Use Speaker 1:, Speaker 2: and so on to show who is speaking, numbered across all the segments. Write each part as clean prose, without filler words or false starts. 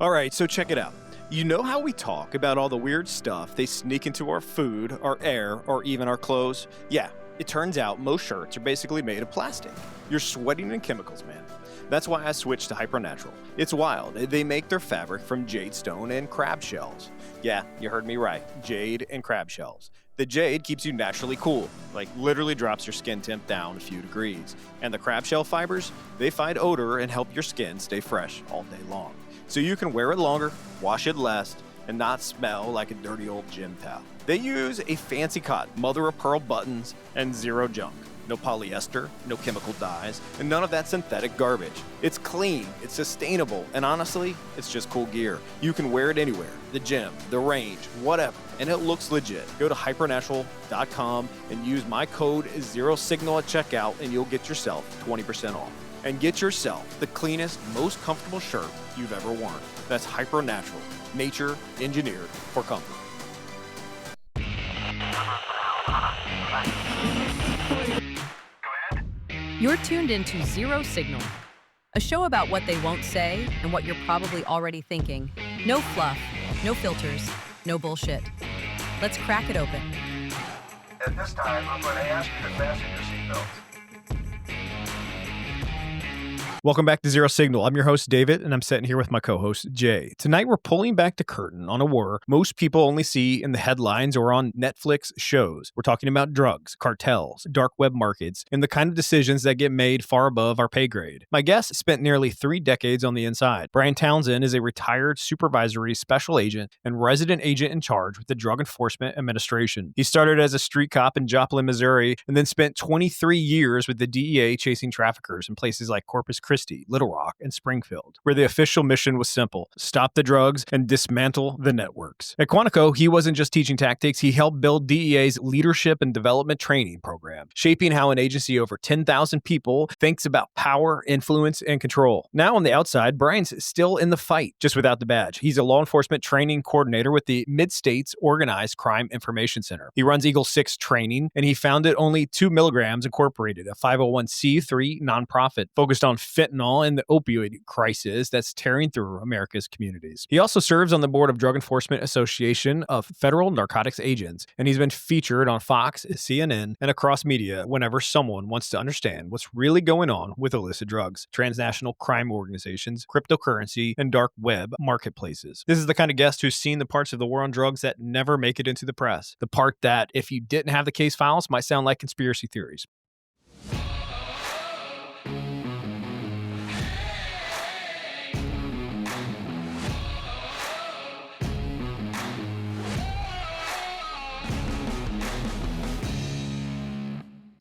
Speaker 1: All right, so check it out. You know how we talk about all the weird stuff they sneak into our food, our air, or even our clothes? Yeah, it turns out most shirts are basically made of plastic. You're sweating in chemicals, man. That's why I switched to Hypernatural. It's wild. They make their fabric from jade stone and crab shells. Yeah, you heard me right. Jade and crab shells. The jade keeps you naturally cool, like literally drops your skin temp down a few degrees. And the crab shell fibers, they fight odor and help your skin stay fresh all day long. So you can wear it longer, wash it less, and not smell like a dirty old gym towel. They use a fancy cotton, mother of pearl buttons, and zero junk. No polyester, no chemical dyes, and none of that synthetic garbage. It's clean, it's sustainable, and honestly, it's just cool gear. You can wear it anywhere, the gym, the range, whatever, and it looks legit. Go to hypernatural.com and use my code ZeroSignal at checkout, and you'll get yourself 20% off. And get yourself the cleanest, most comfortable shirt you've ever worn. That's Hypernatural, nature engineered for comfort.
Speaker 2: You're tuned into Zero Signal, a show about what they won't say and what you're probably already thinking. No fluff, no filters, no bullshit. Let's crack it open.
Speaker 3: At this time, I'm going to ask you to fasten your seatbelts.
Speaker 1: Welcome back to Zero Signal. I'm your host, David, and I'm sitting here with my co-host, Jay. Tonight, we're pulling back the curtain on a war most people only see in the headlines or on Netflix shows. We're talking about drugs, cartels, dark web markets, and the kind of decisions that get made far above our pay grade. My guest spent nearly 3 decades on the inside. Brian Townsend is a retired supervisory special agent and resident agent in charge with the Drug Enforcement Administration. He started as a street cop in Joplin, Missouri, and then spent 23 years with the DEA chasing traffickers in places like Corpus Christi, Little Rock, and Springfield, where the official mission was simple: stop the drugs and dismantle the networks. At Quantico, he wasn't just teaching tactics, he helped build DEA's leadership and development training program, shaping how an agency over 10,000 people thinks about power, influence, and control. Now on the outside, Brian's still in the fight, just without the badge. He's a law enforcement training coordinator with the Mid-States Organized Crime Information Center. He runs Eagle 6 training, and he founded Only 2 Milligrams Incorporated, a 501c3 nonprofit focused on fentanyl and the opioid crisis that's tearing through America's communities. He also serves on the board of Drug Enforcement Association of Federal Narcotics Agents, and he's been featured on Fox, CNN, and across media whenever someone wants to understand what's really going on with illicit drugs, transnational crime organizations, cryptocurrency, and dark web marketplaces. This is the kind of guest who's seen the parts of the war on drugs that never make it into the press, the part that, if you didn't have the case files, might sound like conspiracy theories.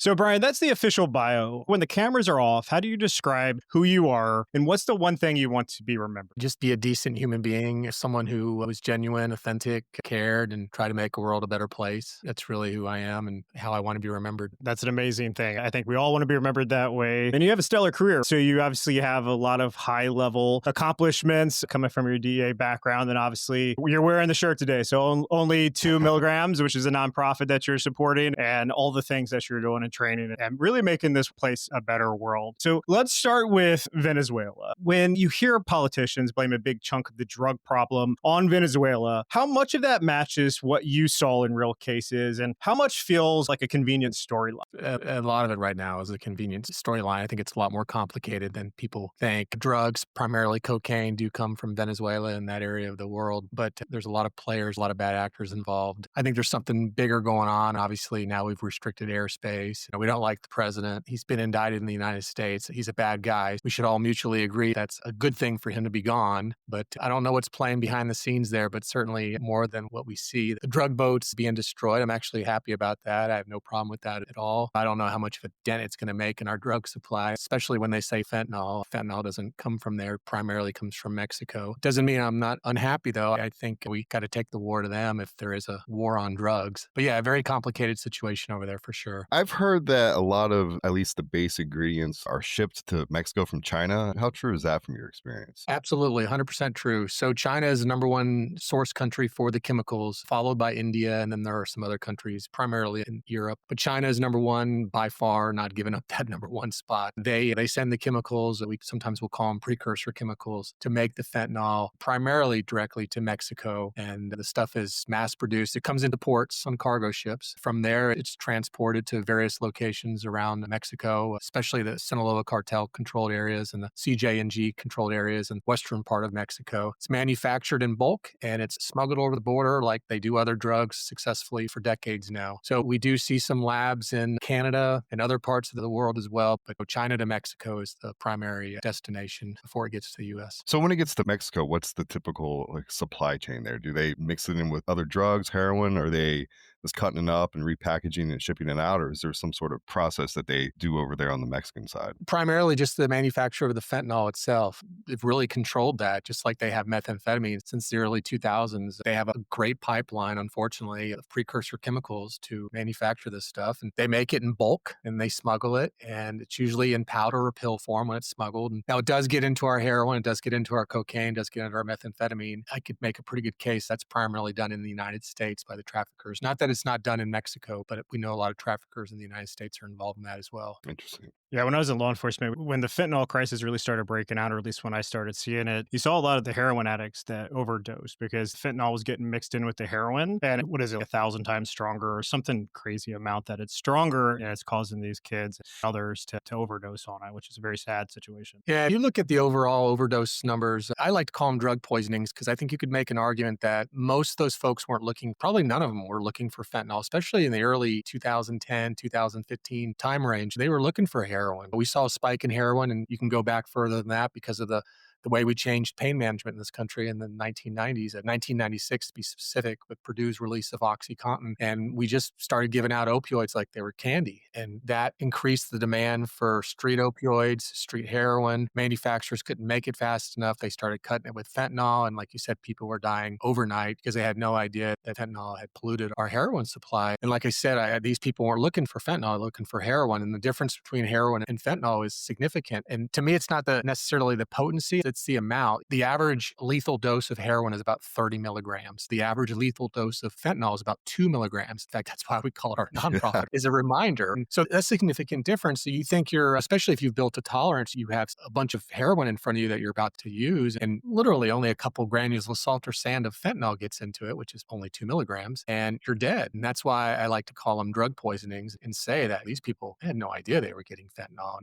Speaker 1: So, Brian, that's the official bio. When the cameras are off, how do you describe who you are and what's the one thing you want to be remembered?
Speaker 4: Just be a decent human being, someone who was genuine, authentic, cared, and try to make a world a better place. That's really who I am and how I want to be remembered.
Speaker 1: That's an amazing thing. I think we all want to be remembered that way. And you have a stellar career. So you obviously have a lot of high-level accomplishments coming from your DEA background. And obviously, you're wearing the shirt today. So only 2 milligrams, which is a nonprofit that you're supporting, and all the things that you're doing training and really making this place a better world. So let's start with Venezuela. When you hear politicians blame a big chunk of the drug problem on Venezuela, how much of that matches what you saw in real cases and how much feels like a convenient storyline?
Speaker 4: A lot of it right now is a convenient storyline. I think it's a lot more complicated than people think. Drugs, primarily cocaine, do come from Venezuela and that area of the world, but there's a lot of players, a lot of bad actors involved. I think there's something bigger going on. Obviously, now we've restricted airspace. We don't like the president. He's been indicted in the United States. He's a bad guy. We should all mutually agree that's a good thing for him to be gone. But I don't know what's playing behind the scenes there, but certainly more than what we see. The drug boats being destroyed, I'm actually happy about that. I have no problem with that at all. I don't know how much of a dent it's going to make in our drug supply, especially when they say fentanyl. Fentanyl doesn't come from there, primarily comes from Mexico. Doesn't mean I'm not unhappy, though. I think we got to take the war to them if there is a war on drugs. But yeah, a very complicated situation over there for sure.
Speaker 5: I've heard heard that a lot of at least the base ingredients are shipped to Mexico from China. How true is that from your experience?
Speaker 4: Absolutely, 100% true. So China is the number one source country for the chemicals, followed by India, and then there are some other countries, primarily in Europe. But China is number one by far, not giving up that number one spot. They send the chemicals, we sometimes will call them precursor chemicals, to make the fentanyl, primarily directly to Mexico. And the stuff is mass produced. It comes into ports on cargo ships. From there, it's transported to various locations around Mexico, especially the Sinaloa cartel controlled areas and the CJ&G controlled areas in the western part of Mexico. It's manufactured in bulk and it's smuggled over the border like they do other drugs successfully for decades now. So we do see some labs in Canada and other parts of the world as well, but China to Mexico is the primary destination before it gets to the US.
Speaker 5: So when it gets to Mexico, what's the typical supply chain there? Do they mix it in with other drugs, heroin? Are they just cutting it up and repackaging and shipping it out? Or is there some sort of process that they do over there on the Mexican side?
Speaker 4: Primarily just the manufacture of the fentanyl itself. They've really controlled that, just like they have methamphetamine since the early 2000s. They have a great pipeline, unfortunately, of precursor chemicals to manufacture this stuff. And they make it in bulk and they smuggle it. And it's usually in powder or pill form when it's smuggled. And now it does get into our heroin, it does get into our cocaine, it does get into our methamphetamine. I could make a pretty good case that's primarily done in the United States by the traffickers. Not that it's not done in Mexico, but we know a lot of traffickers in the United States are involved in that as well.
Speaker 5: Interesting.
Speaker 1: Yeah, when I was in law enforcement, when the fentanyl crisis really started breaking out, or at least when I started seeing it, you saw a lot of the heroin addicts that overdosed because fentanyl was getting mixed in with the heroin. And what is it, 1,000 times stronger or something crazy amount that it's stronger and it's causing these kids, others to overdose on it, which is a very sad situation.
Speaker 4: Yeah, if you look at the overall overdose numbers, I like to call them drug poisonings because I think you could make an argument that most of those folks weren't looking, probably none of them were looking for fentanyl, especially in the early 2010, 2015 time range. They were looking for heroin. We saw a spike in heroin, and you can go back further than that because of the way we changed pain management in this country in the 1990s, at 1996 to be specific, with Purdue's release of OxyContin. And we just started giving out opioids like they were candy. And that increased the demand for street opioids, street heroin. Manufacturers couldn't make it fast enough. They started cutting it with fentanyl. And like you said, people were dying overnight because they had no idea that fentanyl had polluted our heroin supply. And like I said, these people weren't looking for fentanyl, looking for heroin. And the difference between heroin and fentanyl is significant. And to me, it's not necessarily the potency, it's the amount. The average lethal dose of heroin is about 30 milligrams. The average lethal dose of fentanyl is about 2 milligrams. In fact, that's why we call it our nonprofit, is a reminder. So that's a significant difference. So you think especially if you've built a tolerance, you have a bunch of heroin in front of you that you're about to use, and literally only a couple granules of salt or sand of fentanyl gets into it, which is only 2 milligrams, and you're dead. And that's why I like to call them drug poisonings and say that these people had no idea they were getting fentanyl.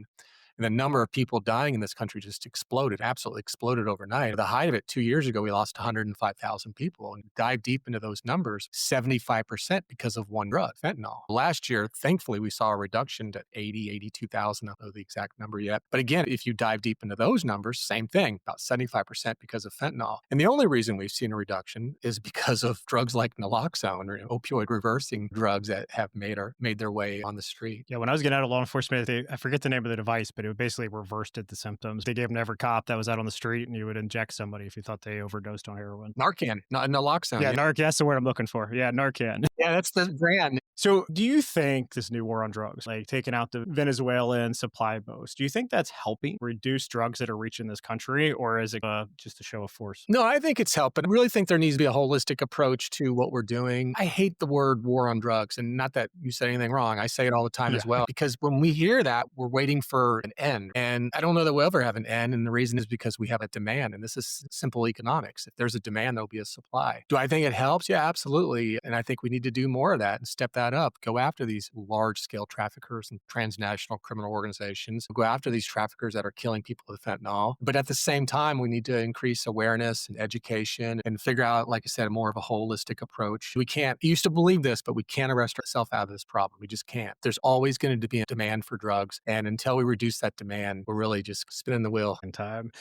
Speaker 4: And the number of people dying in this country just exploded, absolutely exploded overnight. At the height of it, 2 years ago, we lost 105,000 people. And dive deep into those numbers, 75% because of one drug, fentanyl. Last year, thankfully, we saw a reduction to 80, 82,000. I don't know the exact number yet. But again, if you dive deep into those numbers, same thing, about 75% because of fentanyl. And the only reason we've seen a reduction is because of drugs like naloxone or opioid reversing drugs that have made their way on the street.
Speaker 1: Yeah, when I was getting out of law enforcement, I forget the name of the device, but it basically reversed the symptoms. They gave them to every cop that was out on the street, and you would inject somebody if you thought they overdosed on heroin.
Speaker 4: Narcan, naloxone.
Speaker 1: Yeah, Narcan, that's the word I'm looking for. Yeah, Narcan.
Speaker 4: Yeah, that's the brand.
Speaker 1: So do you think this new war on drugs, like taking out the Venezuelan supply boats, do you think that's helping reduce drugs that are reaching this country, or is it just a show of force?
Speaker 4: No, I think it's helping. I really think there needs to be a holistic approach to what we're doing. I hate the word war on drugs, and not that you said anything wrong. I say it all the time as well, because when we hear that, we're waiting for an end. And I don't know that we'll ever have an end. And the reason is because we have a demand. And this is simple economics. If there's a demand, there'll be a supply. Do I think it helps? Yeah, absolutely. And I think we need to do more of that and step that up. Go after these large scale traffickers and transnational criminal organizations. Go after these traffickers that are killing people with fentanyl. But at the same time, we need to increase awareness and education and figure out, like I said, more of a holistic approach. We used to believe this, but we can't arrest ourselves out of this problem. We just can't. There's always going to be a demand for drugs. And until we reduce that demand, we're really just spinning the wheel
Speaker 1: in time.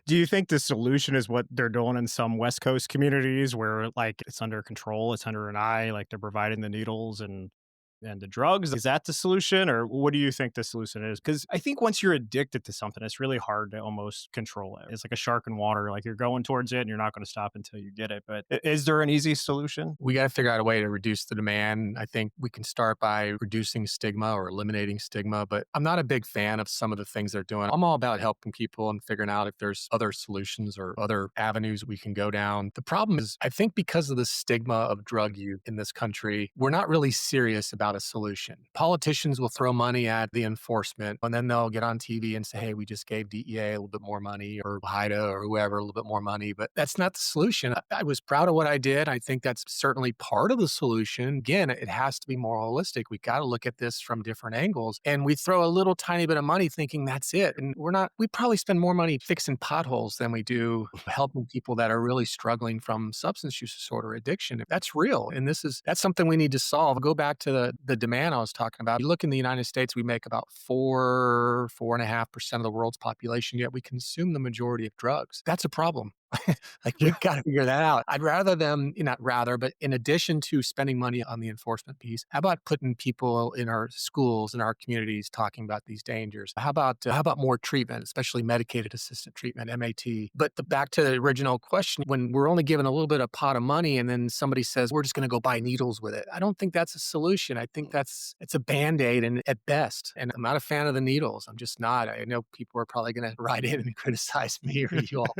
Speaker 1: Do you think the solution is what they're doing in some West Coast communities where like it's under control, it's under an eye, like they're providing the needles and and the drugs. Is that the solution, or what do you think the solution is? Because I think once you're addicted to something, it's really hard to almost control it. It's like a shark in water. Like you're going towards it and you're not going to stop until you get it. But is there an easy solution?
Speaker 4: We got to figure out a way to reduce the demand. I think we can start by reducing stigma or eliminating stigma, but I'm not a big fan of some of the things they're doing. I'm all about helping people and figuring out if there's other solutions or other avenues we can go down. The problem is, I think because of the stigma of drug use in this country, we're not really serious about a solution. Politicians will throw money at the enforcement, and then they'll get on TV and say, hey, we just gave DEA a little bit more money, or HIDA or whoever a little bit more money. But that's not the solution. I was proud of what I did. I think that's certainly part of the solution. Again, it has to be more holistic. We got to look at this from different angles. And we throw a little tiny bit of money thinking that's it. And we probably spend more money fixing potholes than we do helping people that are really struggling from substance use disorder addiction. That's real. And that's something we need to solve. Go back to the demand I was talking about. You look in the United States, we make about 4.5% of the world's population, yet we consume the majority of drugs. That's a problem. Like, we've got to figure that out. I'd rather them, not rather, but in addition to spending money on the enforcement piece, how about putting people in our schools, in our communities, talking about these dangers? How about more treatment, especially medicated assisted treatment, MAT? But back to the original question, when we're only given a little bit of pot of money and then somebody says, we're just going to go buy needles with it. I don't think that's a solution. I think it's a Band-Aid and at best. And I'm not a fan of the needles. I'm just not. I know people are probably going to write in and criticize me or you all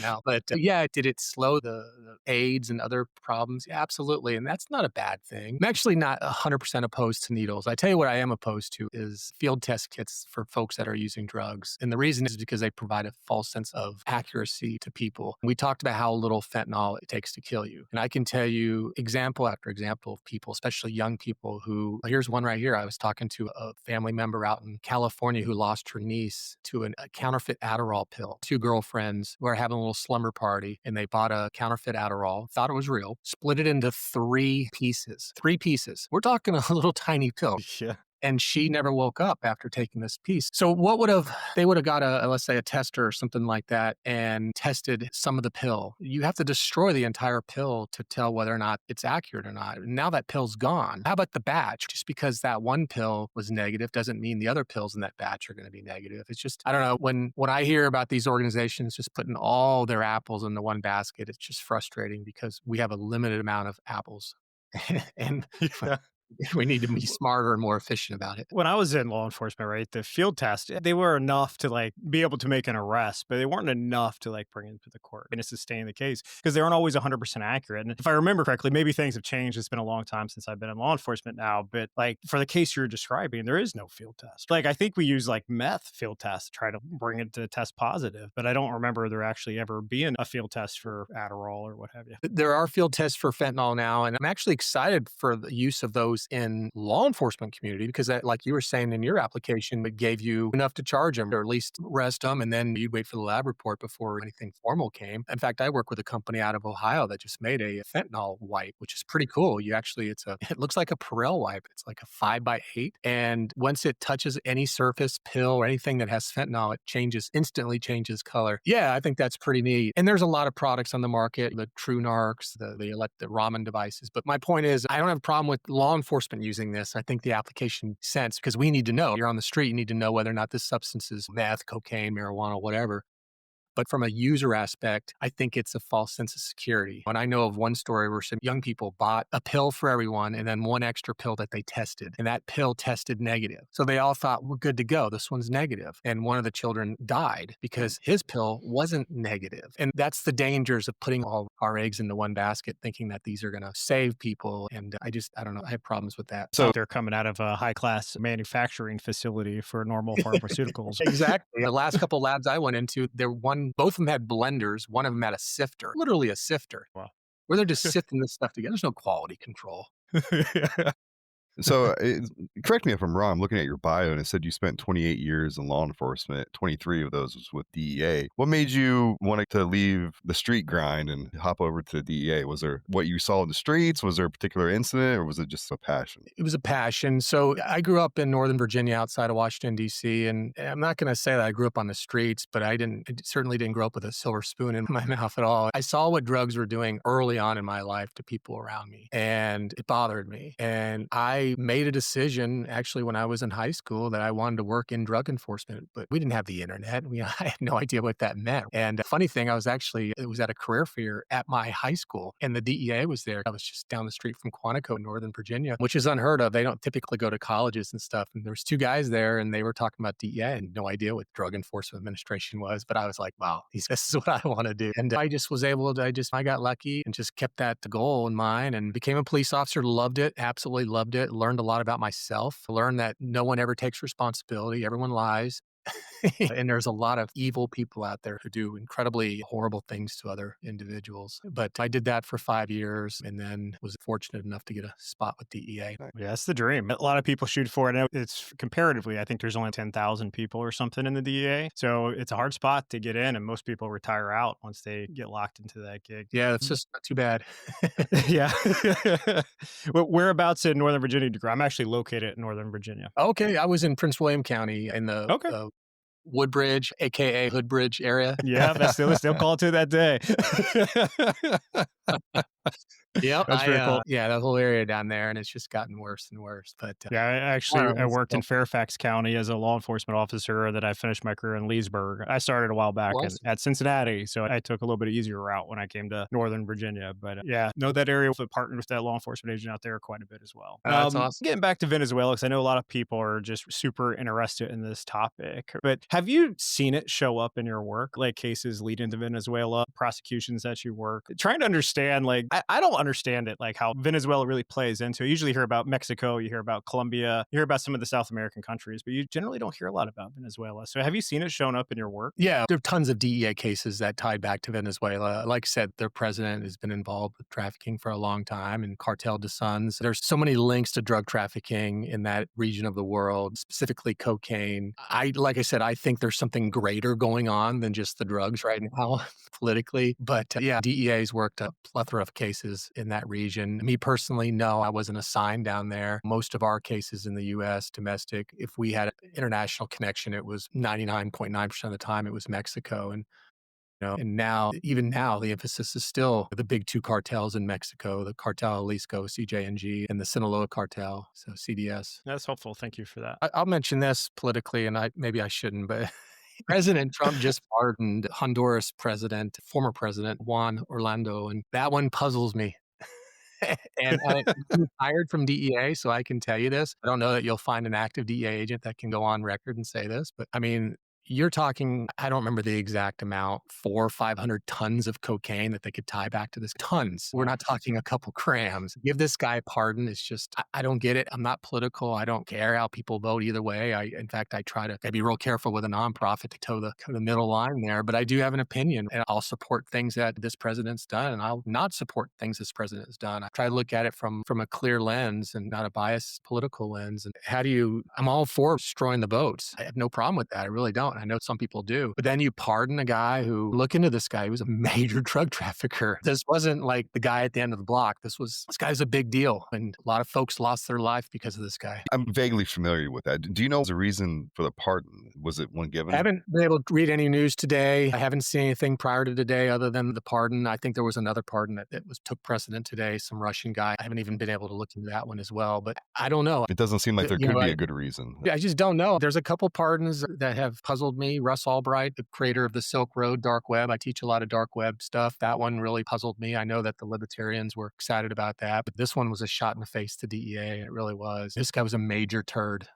Speaker 4: now. But yeah, did it slow the AIDS and other problems? Yeah, absolutely. And that's not a bad thing. I'm actually not 100% opposed to needles. I tell you what I am opposed to is field test kits for folks that are using drugs. And the reason is because they provide a false sense of accuracy to people. We talked about how little fentanyl it takes to kill you. And I can tell you example after example of people, especially young people who, here's one right here. I was talking to a family member out in California who lost her niece to a counterfeit Adderall pill. Two girlfriends were having a little slumber party and they bought a counterfeit Adderall, thought it was real, split it into three pieces. We're talking a little tiny pill.
Speaker 1: Yeah.
Speaker 4: And she never woke up after taking this piece. So they would have got let's say a tester or something like that and tested some of the pill. You have to destroy the entire pill to tell whether or not it's accurate or not. And now that pill's gone. How about the batch? Just because that one pill was negative doesn't mean the other pills in that batch are going to be negative. It's just, I don't know, when I hear about these organizations just putting all their apples in the one basket, it's just frustrating because we have a limited amount of apples. And
Speaker 1: Yeah.
Speaker 4: we need to be smarter and more efficient about it.
Speaker 1: When I was in law enforcement, right, the field tests, they were enough to be able to make an arrest, but they weren't enough to bring it to the court and to sustain the case because they weren't always 100% accurate. And if I remember correctly, maybe things have changed. It's been a long time since I've been in law enforcement now, but for the case you're describing, there is no field test. I think we use meth field tests to try to bring it to test positive, but I don't remember there actually ever being a field test for Adderall or what have you.
Speaker 4: There are field tests for fentanyl now, and I'm actually excited for the use of those in law enforcement community because that, like you were saying in your application, it gave you enough to charge them or at least arrest them, and then you'd wait for the lab report before anything formal came. In fact, I work with a company out of Ohio that just made a fentanyl wipe, which is pretty cool. It looks like a Perel wipe. It's like a 5x8, and once it touches any surface, pill, or anything that has fentanyl, it instantly changes color. Yeah, I think that's pretty neat. And there's a lot of products on the market, the True Narcs, the Raman devices. But my point is, I don't have a problem with law enforcement using this. I think the application makes sense because we need to know. You're on the street, you need to know whether or not this substance is meth, cocaine, marijuana, whatever. But from a user aspect, I think it's a false sense of security. And I know of one story where some young people bought a pill for everyone and then one extra pill that they tested. And that pill tested negative. So they all thought, we're good to go. This one's negative. And one of the children died because his pill wasn't negative. And that's the dangers of putting all our eggs into one basket, thinking that these are going to save people. And I don't know. I have problems with that.
Speaker 1: So they're coming out of a high-class manufacturing facility for normal pharmaceuticals.
Speaker 4: Exactly. The last couple of labs I went into, both of them had blenders. One of them had a sifter, literally a sifter.
Speaker 1: Wow.
Speaker 4: Where they're just sifting this stuff together. There's no quality control.
Speaker 5: So correct me if I'm wrong. I'm looking at your bio and it said you spent 28 years in law enforcement. 23 of those was with DEA. What made you want to leave the street grind and hop over to the DEA? Was there what you saw in the streets? Was there a particular incident or was it just a passion?
Speaker 4: It was a passion. So I grew up in Northern Virginia outside of Washington, D.C. And I'm not going to say that I grew up on the streets, but I certainly didn't grow up with a silver spoon in my mouth at all. I saw what drugs were doing early on in my life to people around me and it bothered me. And I I made a decision actually when I was in high school that I wanted to work in drug enforcement, but we didn't have the internet. I had no idea what that meant. And the funny thing, it was at a career fair at my high school and the DEA was there. I was just down the street from Quantico, Northern Virginia, which is unheard of. They don't typically go to colleges and stuff. And there was two guys there and they were talking about DEA. I had no idea what Drug Enforcement Administration was, but I was like, wow, this is what I want to do. And I just was able to, I got lucky and just kept that goal in mind and became a police officer, loved it, absolutely loved it, learned a lot about myself, learned that no one ever takes responsibility, everyone lies. And there's a lot of evil people out there who do incredibly horrible things to other individuals. But I did that for 5 years and then was fortunate enough to get a spot with DEA.
Speaker 1: Yeah, that's the dream. A lot of people shoot for it. It's comparatively, I think there's only 10,000 people or something in the DEA. So it's a hard spot to get in, and most people retire out once they get locked into that gig.
Speaker 4: Yeah, it's just not too bad.
Speaker 1: Yeah. Whereabouts in Northern Virginia do you grow? I'm actually located in Northern Virginia.
Speaker 4: Okay, I was in Prince William County in the Woodbridge, aka Hoodbridge area.
Speaker 1: Yeah, they still call it to that day.
Speaker 4: Yep,
Speaker 1: That's very cool.
Speaker 4: Yeah, that whole area down there, and it's just gotten worse and worse. But
Speaker 1: yeah, I worked in Fairfax County as a law enforcement officer. That I finished my career in Leesburg. I started a while back at Cincinnati, so I took a little bit easier route when I came to Northern Virginia. But know that area, partnered with that law enforcement agent out there quite a bit as well.
Speaker 4: That's awesome.
Speaker 1: Getting back to Venezuela, because I know a lot of people are just super interested in this topic. But have you seen it show up in your work, like cases leading to Venezuela, prosecutions that you work? Trying to understand, like, I don't understand it, like how Venezuela really plays into it. You usually hear about Mexico, you hear about Colombia, you hear about some of the South American countries, but you generally don't hear a lot about Venezuela. So have you seen it shown up in your work?
Speaker 4: Yeah, there are tons of DEA cases that tied back to Venezuela. Like I said, their president has been involved with trafficking for a long time and cartel de sons. There's so many links to drug trafficking in that region of the world, specifically cocaine. Like I said, I think there's something greater going on than just the drugs right now politically. But DEA's worked a plethora of cases in that region. Me personally, no, I wasn't assigned down there. Most of our cases in the U.S., domestic, if we had an international connection, it was 99.9% of the time it was Mexico. And even now, the emphasis is still the big two cartels in Mexico, the Cartel Jalisco, CJNG, and the Sinaloa cartel, so CDS.
Speaker 1: That's helpful. Thank you for that.
Speaker 4: I'll mention this politically, and maybe I shouldn't, but President Trump just pardoned Honduras former president Juan Orlando, and that one puzzles me. And I'm retired from DEA, so I can tell you this. I don't know that you'll find an active DEA agent that can go on record and say this, but I mean, you're talking, I don't remember the exact amount, 400 or 500 tons of cocaine that they could tie back to this. Tons. We're not talking a couple grams. Give this guy a pardon. It's just, I don't get it. I'm not political. I don't care how people vote either way. In fact, I try to be real careful with a nonprofit to toe the middle line there. But I do have an opinion, and I'll support things that this president's done, and I'll not support things this president has done. I try to look at it from a clear lens and not a biased political lens. And I'm all for destroying the votes. I have no problem with that. I really don't. I know some people do. But then you pardon a guy look into this guy. He was a major drug trafficker. This wasn't like the guy at the end of the block. This guy's a big deal. And a lot of folks lost their life because of this guy.
Speaker 5: I'm vaguely familiar with that. Do you know the reason for the pardon? Was it one given?
Speaker 4: I haven't been able to read any news today. I haven't seen anything prior to today other than the pardon. I think there was another pardon that took precedent today, some Russian guy. I haven't even been able to look into that one as well. But I don't know.
Speaker 5: It doesn't seem like there could be a good reason.
Speaker 4: I just don't know. There's a couple pardons that have puzzled me. Russ Albright, the creator of the Silk Road dark web. I teach a lot of dark web stuff. That one really puzzled me. I know that the libertarians were excited about that, but this one was a shot in the face to DEA. It really was. This guy was a major turd.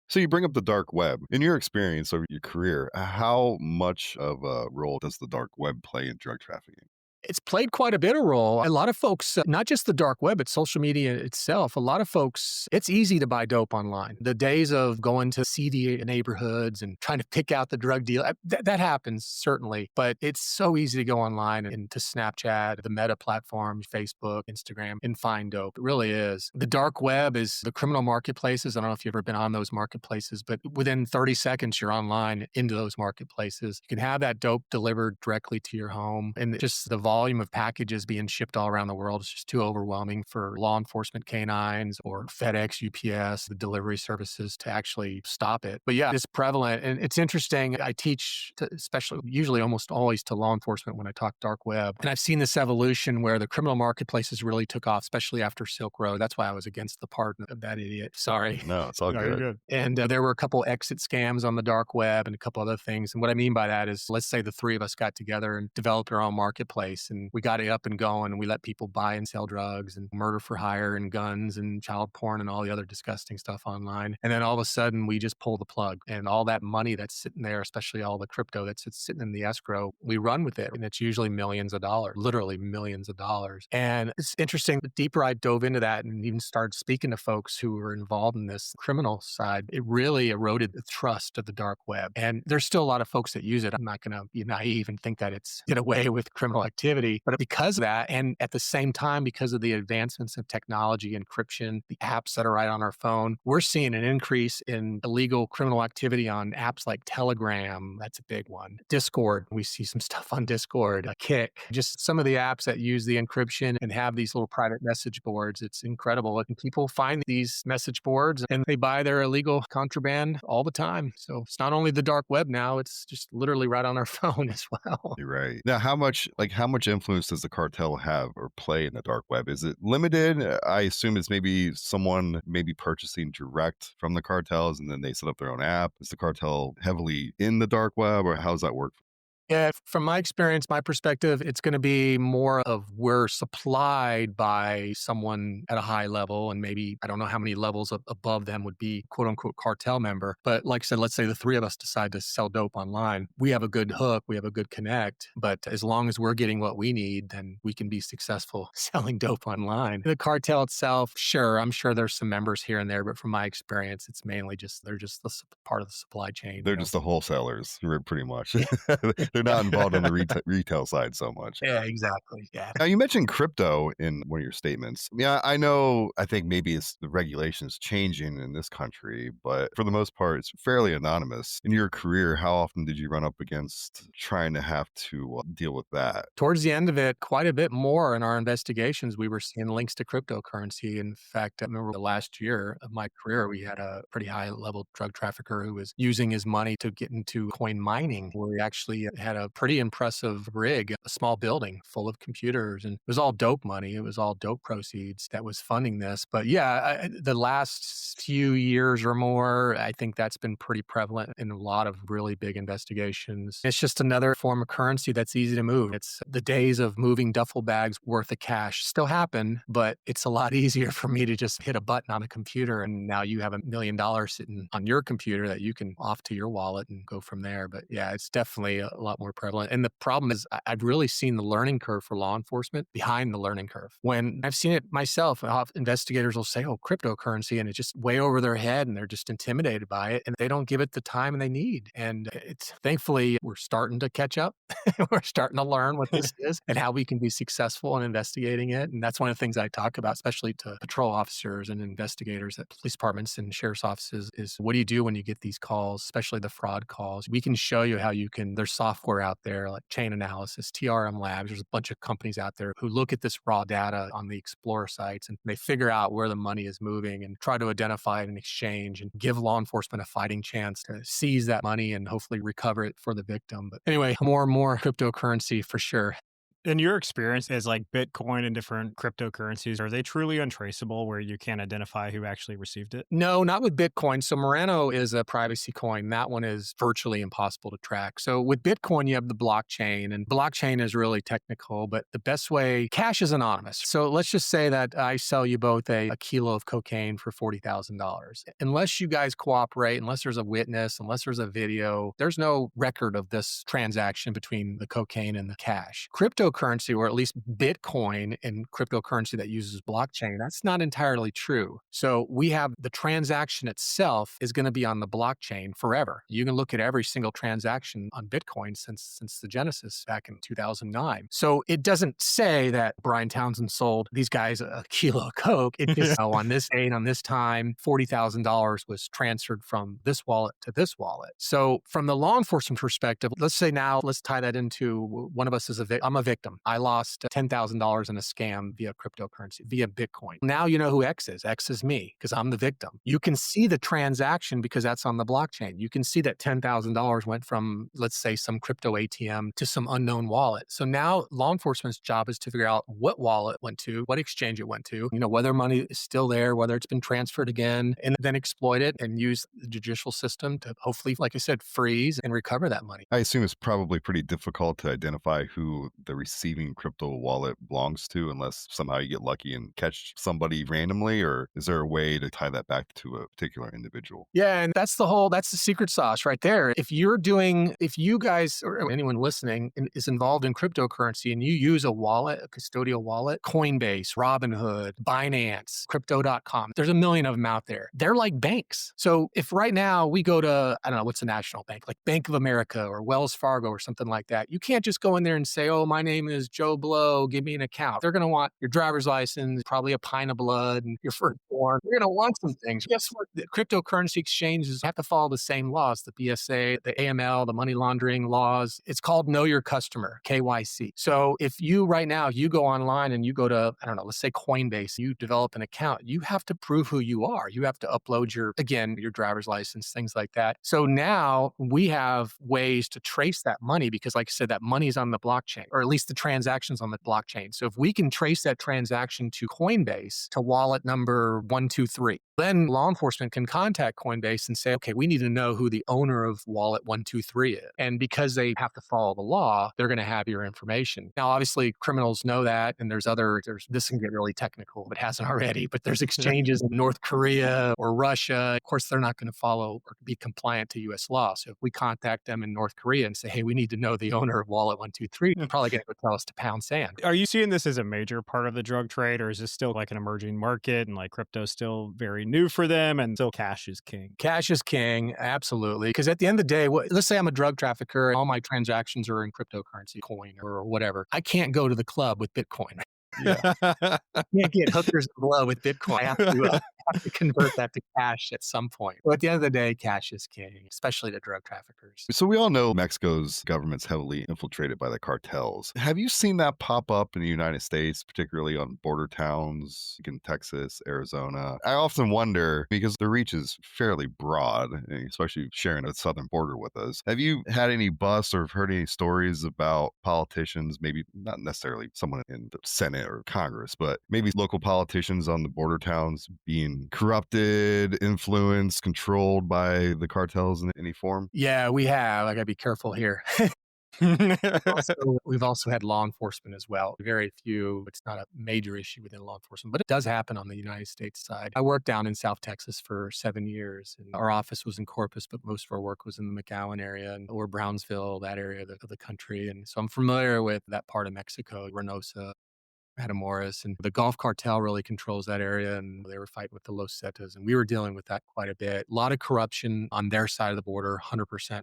Speaker 5: So you bring up the dark web. In your experience over your career, how much of a role does the dark web play in drug trafficking?
Speaker 4: It's played quite a bit of role. A lot of folks, not just the dark web, but social media itself, a lot of folks, it's easy to buy dope online. The days of going to seedy neighborhoods and trying to pick out the drug deal, that happens, certainly. But it's so easy to go online and to Snapchat, the Meta platforms, Facebook, Instagram, and find dope. It really is. The dark web is the criminal marketplaces. I don't know if you've ever been on those marketplaces, but within 30 seconds, you're online into those marketplaces. You can have that dope delivered directly to your home. And just the volume of packages being shipped all around the world is just too overwhelming for law enforcement canines or FedEx, UPS, the delivery services to actually stop it. But yeah, it's prevalent. And it's interesting. I teach, especially usually almost always to law enforcement when I talk dark web. And I've seen this evolution where the criminal marketplaces really took off, especially after Silk Road. That's why I was against the pardon of that idiot. Sorry.
Speaker 5: No, it's all
Speaker 1: No, you're
Speaker 5: good.
Speaker 1: good.
Speaker 4: And there were a couple exit scams on the dark web and a couple other things. And what I mean by that is, let's say the three of us got together and developed our own marketplace and we got it up and going and we let people buy and sell drugs and murder for hire and guns and child porn and all the other disgusting stuff online. And then all of a sudden we just pull the plug and all that money that's sitting there, especially all the crypto that's sitting in the escrow, we run with it. And it's usually millions of dollars, literally millions of dollars. And it's interesting. The deeper I dove into that and even started speaking to folks who were involved in this criminal side, it really eroded the trust of the dark web. And there's still a lot of folks that use it. I'm not going to be naive and think that it's get away with criminal activity. But because of that, and at the same time, because of the advancements of technology, encryption, the apps that are right on our phone, we're seeing an increase in illegal criminal activity on apps like Telegram. That's a big one. Discord. We see some stuff on Discord, Kick, just some of the apps that use the encryption and have these little private message boards. It's incredible. And people find these message boards and they buy their illegal contraband all the time. So it's not only the dark web now, it's just literally right on our phone as well.
Speaker 5: You're right. Now, how much influence does the cartel have or play in the dark web? Is it limited? I assume it's maybe someone maybe purchasing direct from the cartels and then they set up their own app. Is the cartel heavily in the dark web or how does that work?
Speaker 4: Yeah, from my experience, my perspective, it's going to be more of we're supplied by someone at a high level, and maybe I don't know how many levels above them would be quote unquote cartel member. But like I said, let's say the three of us decide to sell dope online. We have a good hook, we have a good connect, but as long as we're getting what we need, then we can be successful selling dope online. The cartel itself, sure, I'm sure there's some members here and there, but from my experience, it's mainly just they're just part of the supply chain.
Speaker 5: They're just the wholesalers, pretty much. They're not involved on the retail side so much.
Speaker 4: Yeah, exactly. Yeah.
Speaker 5: Now, you mentioned crypto in one of your statements. Yeah, I think maybe it's the regulations changing in this country, but for the most part, it's fairly anonymous. In your career, how often did you run up against trying to have to deal with that?
Speaker 4: Towards the end of it, quite a bit more in our investigations, we were seeing links to cryptocurrency. In fact, I remember the last year of my career, we had a pretty high level drug trafficker who was using his money to get into coin mining, where he actually had a pretty impressive rig, a small building full of computers, and it was all dope money. It was all dope proceeds that was funding this. But yeah, the last few years or more, I think that's been pretty prevalent in a lot of really big investigations. It's just another form of currency that's easy to move. It's the days of moving duffel bags worth of cash still happen, but it's a lot easier for me to just hit a button on a computer and now you have $1 million sitting on your computer that you can off to your wallet and go from there. But yeah, it's definitely a lot more prevalent. And the problem is I've really seen the learning curve for law enforcement behind the learning curve. When I've seen it myself, investigators will say, oh, cryptocurrency, and it's just way over their head and they're just intimidated by it and they don't give it the time they need. And it's thankfully we're starting to catch up. We're starting to learn what this is and how we can be successful in investigating it. And that's one of the things I talk about, especially to patrol officers and investigators at police departments and sheriff's offices is what do you do when you get these calls, especially the fraud calls? We can show you how you can, there's software out there like Chain Analysis, TRM Labs. There's a bunch of companies out there who look at this raw data on the Explorer sites and they figure out where the money is moving and try to identify it in exchange and give law enforcement a fighting chance to seize that money and hopefully recover it for the victim. But anyway, more and more cryptocurrency for sure.
Speaker 1: In your experience as like Bitcoin and different cryptocurrencies, are they truly untraceable where you can't identify who actually received it?
Speaker 4: No, not with Bitcoin. So Moreno is a privacy coin. That one is virtually impossible to track. So with Bitcoin, you have the blockchain, and blockchain is really technical, but the best way, cash is anonymous. So let's just say that I sell you both a kilo of cocaine for $40,000. Unless you guys cooperate, unless there's a witness, unless there's a video, there's no record of this transaction between the cocaine and the cash. Cryptocurrency, or at least Bitcoin and cryptocurrency that uses blockchain, that's not entirely true. So we have the transaction itself is going to be on the blockchain forever. You can look at every single transaction on Bitcoin since the genesis back in 2009. So it doesn't say that Brian Townsend sold these guys a kilo of coke. It just on this date, on this time, $40,000 was transferred from this wallet to this wallet. So from the law enforcement perspective, let's say now, let's tie that into one of us is I'm a victim. victim. I lost $10,000 in a scam via cryptocurrency, via Bitcoin. Now you know who X is. X is me because I'm the victim. You can see the transaction because that's on the blockchain. You can see that $10,000 went from, let's say, some crypto ATM to some unknown wallet. So now law enforcement's job is to figure out what wallet went to, what exchange it went to, whether money is still there, whether it's been transferred again, and then exploit it and use the judicial system to hopefully, like I said, freeze and recover that money.
Speaker 5: I assume it's probably pretty difficult to identify who the receiving crypto wallet belongs to unless somehow you get lucky and catch somebody randomly, or is there a way to tie that back to a particular individual?
Speaker 4: Yeah, and that's the secret sauce right there. If you guys or anyone listening is involved in cryptocurrency and you use a wallet, a custodial wallet, Coinbase, Robinhood, Binance, crypto.com, there's a million of them out there. They're like banks. So if right now we go to, I don't know, what's a national bank, like Bank of America or Wells Fargo or something like that, you can't just go in there and say, oh, my name is Joe Blow, give me an account. They're going to want your driver's license, probably a pint of blood, and your firstborn. They're going to want some things. Guess what? The cryptocurrency exchanges have to follow the same laws, the BSA, the AML, the money laundering laws. It's called Know Your Customer, KYC. So if you right now, you go online and you go to, I don't know, let's say Coinbase, you develop an account, you have to prove who you are. You have to upload your driver's license, things like that. So now we have ways to trace that money because, like I said, that money is on the blockchain, or at least the transactions on the blockchain. So if we can trace that transaction to Coinbase, to wallet number 123, then law enforcement can contact Coinbase and say, okay, we need to know who the owner of wallet 123 is. And because they have to follow the law, they're going to have your information. Now, obviously, criminals know that, and this can get really technical, but hasn't already, but there's exchanges in North Korea or Russia. Of course, they're not going to follow or be compliant to U.S. law. So if we contact them in North Korea and say, hey, we need to know the owner of wallet 123, they're probably going to tell us to pound sand.
Speaker 1: Are you seeing this as a major part of the drug trade, or is this still like an emerging market and like crypto still very new for them and still cash is king?
Speaker 4: Cash is king, absolutely. Because at the end of the day, let's say I'm a drug trafficker and all my transactions are in cryptocurrency, coin or whatever. I can't go to the club with Bitcoin.
Speaker 1: Yeah.
Speaker 4: I can't get hookers and blow with Bitcoin. I have to convert that to cash at some point. But at the end of the day, cash is king, especially to drug traffickers.
Speaker 5: So we all know Mexico's government's heavily infiltrated by the cartels. Have you seen that pop up in the United States, particularly on border towns like in Texas, Arizona? I often wonder, because the reach is fairly broad, especially sharing the southern border with us. Have you had any busts or heard any stories about politicians, maybe not necessarily someone in the Senate or Congress, but maybe local politicians on the border towns being corrupted, influenced, controlled by the cartels in any form?
Speaker 4: Yeah, we have. I got to be careful here. We've also had law enforcement as well. Very few. It's not a major issue within law enforcement, but it does happen on the United States side. I worked down in South Texas for 7 years, and our office was in Corpus, but most of our work was in the McAllen area or Brownsville, that area of the country. And so I'm familiar with that part of Mexico, Reynosa, Matamoros, and the Gulf Cartel really controls that area, and they were fighting with the Los Zetas, and we were dealing with that quite a bit. A lot of corruption on their side of the border, 100%,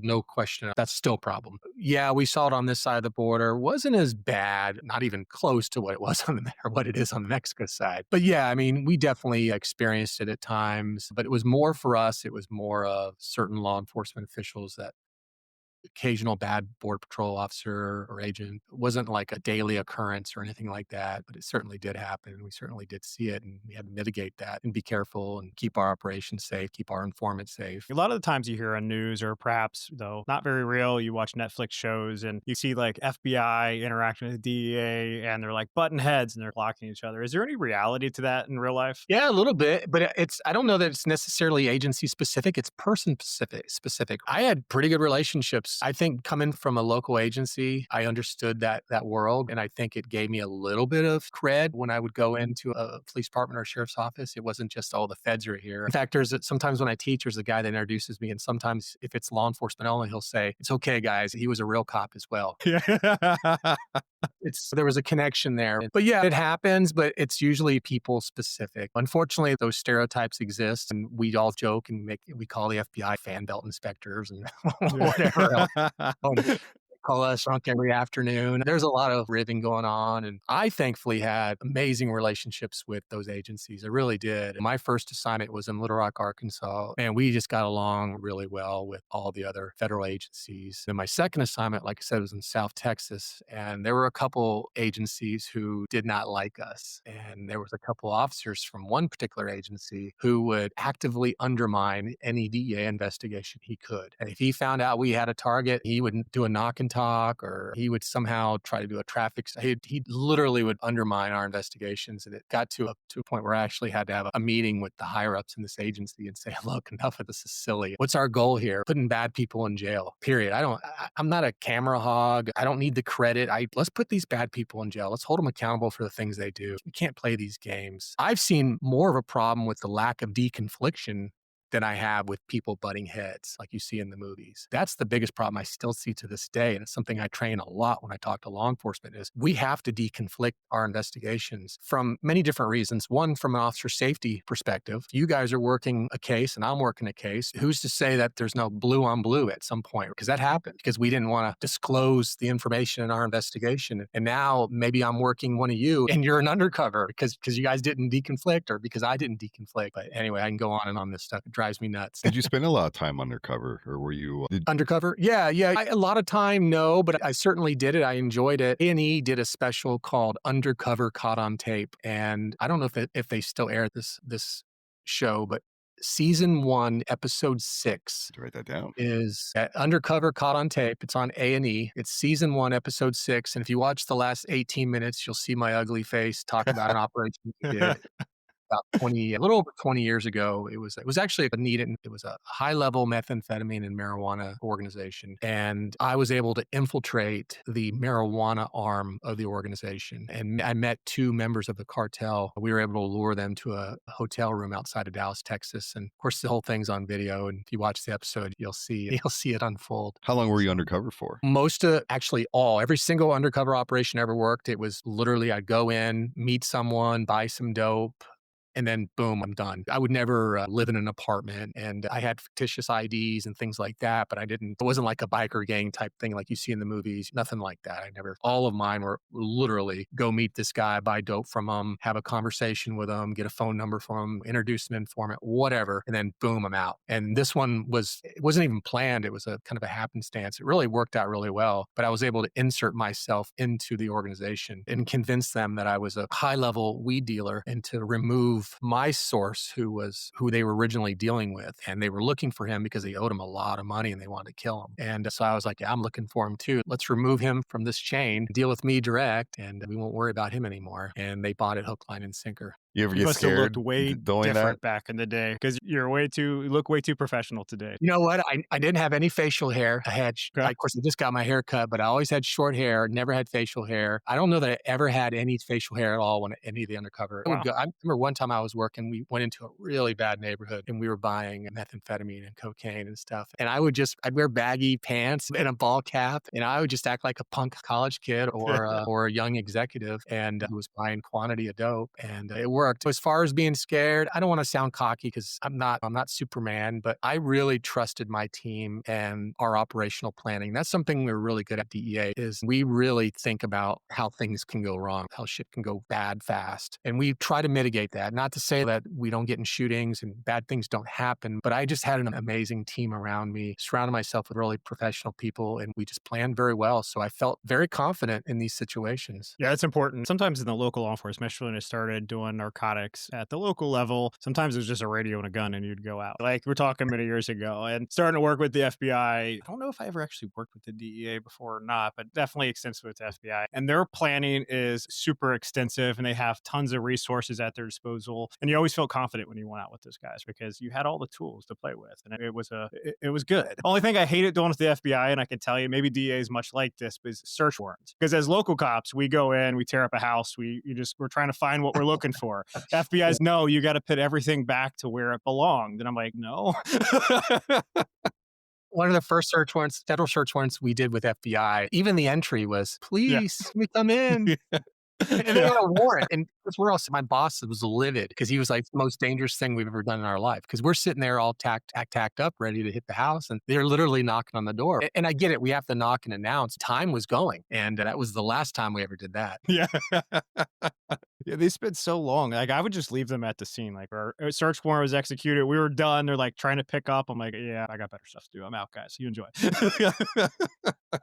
Speaker 4: no question. That's still a problem. Yeah, we saw it on this side of the border. Wasn't as bad, not even close to what it was or what it is on the Mexico side. But yeah, I mean, we definitely experienced it at times, but it was more for us. It was more of certain law enforcement officials that occasional bad border patrol officer or agent. It wasn't like a daily occurrence or anything like that, but it certainly did happen. We certainly did see it, and we had to mitigate that and be careful and keep our operations safe, keep our informants safe.
Speaker 1: A lot of the times you hear on news, or perhaps, though, not very real, you watch Netflix shows and you see like FBI interacting with the DEA and they're like button heads and they're blocking each other. Is there any reality to that in real life?
Speaker 4: Yeah, a little bit, but I don't know that it's necessarily agency specific. It's person specific. I had pretty good relationships. I think coming from a local agency, I understood that world, and I think it gave me a little bit of cred when I would go into a police department or sheriff's office. It wasn't just, oh, the feds are here. In fact, sometimes when I teach, there's a guy that introduces me, and sometimes if it's law enforcement only, he'll say, it's okay, guys, he was a real cop as well. There was a connection there. But yeah, it happens, but it's usually people specific. Unfortunately, those stereotypes exist, and we all joke and we call the FBI fan belt inspectors and whatever else. call us drunk every afternoon. There's a lot of ribbing going on. And I thankfully had amazing relationships with those agencies. I really did. My first assignment was in Little Rock, Arkansas, and we just got along really well with all the other federal agencies. And my second assignment, like I said, was in South Texas. And there were a couple agencies who did not like us. And there was a couple officers from one particular agency who would actively undermine any DEA investigation he could. And if he found out we had a target, he would do a knock and talk, or he would somehow try to do a traffic. He literally would undermine our investigations. And it got to a point where I actually had to have a meeting with the higher ups in this agency and say, look, enough of this is silly. What's our goal here? Putting bad people in jail, period. I'm not a camera hog. I don't need the credit. Let's put these bad people in jail. Let's hold them accountable for the things they do. You can't play these games. I've seen more of a problem with the lack of deconfliction than I have with people butting heads like you see in the movies. That's the biggest problem I still see to this day. And it's something I train a lot when I talk to law enforcement is we have to deconflict our investigations from many different reasons. One, from an officer safety perspective, you guys are working a case and I'm working a case. Who's to say that there's no blue on blue at some point? Because that happened because we didn't want to disclose the information in our investigation. And now maybe I'm working one of you and you're an undercover because you guys didn't deconflict or because I didn't deconflict. But anyway, I can go on and on this stuff. Drives me nuts.
Speaker 5: Did you spend a lot of time undercover, or were you
Speaker 4: undercover? Yeah. A lot of time, no, but I certainly did it. I enjoyed it. A&E did a special called Undercover Caught on Tape, and I don't know if they still air this show, but season 1, episode 6.
Speaker 5: to write that down?
Speaker 4: Is Undercover Caught on Tape. It's on A&E. It's season 1, episode 6, and if you watch the last 18 minutes, you'll see my ugly face talk about an operation we did. About a little over 20 years ago. It was actually it was a high-level methamphetamine and marijuana organization. And I was able to infiltrate the marijuana arm of the organization. And I met 2 members of the cartel. We were able to lure them to a hotel room outside of Dallas, Texas. And of course, the whole thing's on video. And if you watch the episode, you'll see it unfold.
Speaker 5: How long were you undercover for?
Speaker 4: Every single undercover operation I ever worked, it was literally I'd go in, meet someone, buy some dope, and then boom, I'm done. I would never live in an apartment, and I had fictitious IDs and things like that, but it wasn't like a biker gang type thing like you see in the movies, nothing like that. All of mine were literally go meet this guy, buy dope from him, have a conversation with him, get a phone number from him, introduce an informant, whatever, and then boom, I'm out. And this one it wasn't even planned. It was a kind of a happenstance. It really worked out really well, but I was able to insert myself into the organization and convince them that I was a high-level weed dealer and to remove my source who they were originally dealing with. And they were looking for him because he owed him a lot of money and they wanted to kill him. And so I was like, yeah, I'm looking for him too. Let's remove him from this chain, deal with me direct, and we won't worry about him anymore. And they bought it hook, line, and sinker.
Speaker 5: You ever
Speaker 1: You
Speaker 5: get
Speaker 1: must have
Speaker 5: scared
Speaker 1: looked way
Speaker 5: doing
Speaker 1: different
Speaker 5: that?
Speaker 1: back in the day because you look way too professional today.
Speaker 4: You know what? I didn't have any facial hair. Of course, I just got my hair cut, but I always had short hair, never had facial hair. I don't know that I ever had any facial hair at all when any of the undercover.
Speaker 1: Wow.
Speaker 4: I remember one time I was working, we went into a really bad neighborhood and we were buying methamphetamine and cocaine and stuff. And I'd wear baggy pants and a ball cap, and I would just act like a punk college kid or a young executive and who was buying quantity of dope, and it worked. As far as being scared, I don't want to sound cocky because I'm not Superman, but I really trusted my team and our operational planning. That's something we're really good at DEA is we really think about how things can go wrong, how shit can go bad fast. And we try to mitigate that. Not to say that we don't get in shootings and bad things don't happen, but I just had an amazing team around me, surrounded myself with really professional people, and we just planned very well. So I felt very confident in these situations.
Speaker 1: Yeah, it's important. Sometimes in the local law enforcement, especially when I started doing narcotics at the local level, sometimes it was just a radio and a gun and you'd go out. Like we're talking many years ago and starting to work with the FBI. I don't know if I ever actually worked with the DEA before or not, but definitely extensive with the FBI. And their planning is super extensive and they have tons of resources at their disposal. And you always feel confident when you went out with those guys because you had all the tools to play with. And it was good. The only thing I hated doing with the FBI, and I can tell you, maybe DEA is much like this, is search warrants. Because as local cops, we go in, we tear up a house, we're trying to find what we're looking for. FBI's, no, you got to put everything back to where it belonged. And I'm like, no.
Speaker 4: One of the first federal search warrants we did with FBI, even the entry was, please, let me come in. And they had a warrant. And that's where else my boss was livid because he was like, the most dangerous thing we've ever done in our life. Because we're sitting there all tacked up, ready to hit the house. And they're literally knocking on the door. And I get it. We have to knock and announce. Time was going. And that was the last time we ever did that.
Speaker 1: Yeah. Yeah, they spent so long. Like, I would just leave them at the scene. Like, our search warrant was executed. We were done. They're like trying to pick up. I'm like, yeah, I got better stuff to do. I'm out, guys. You enjoy.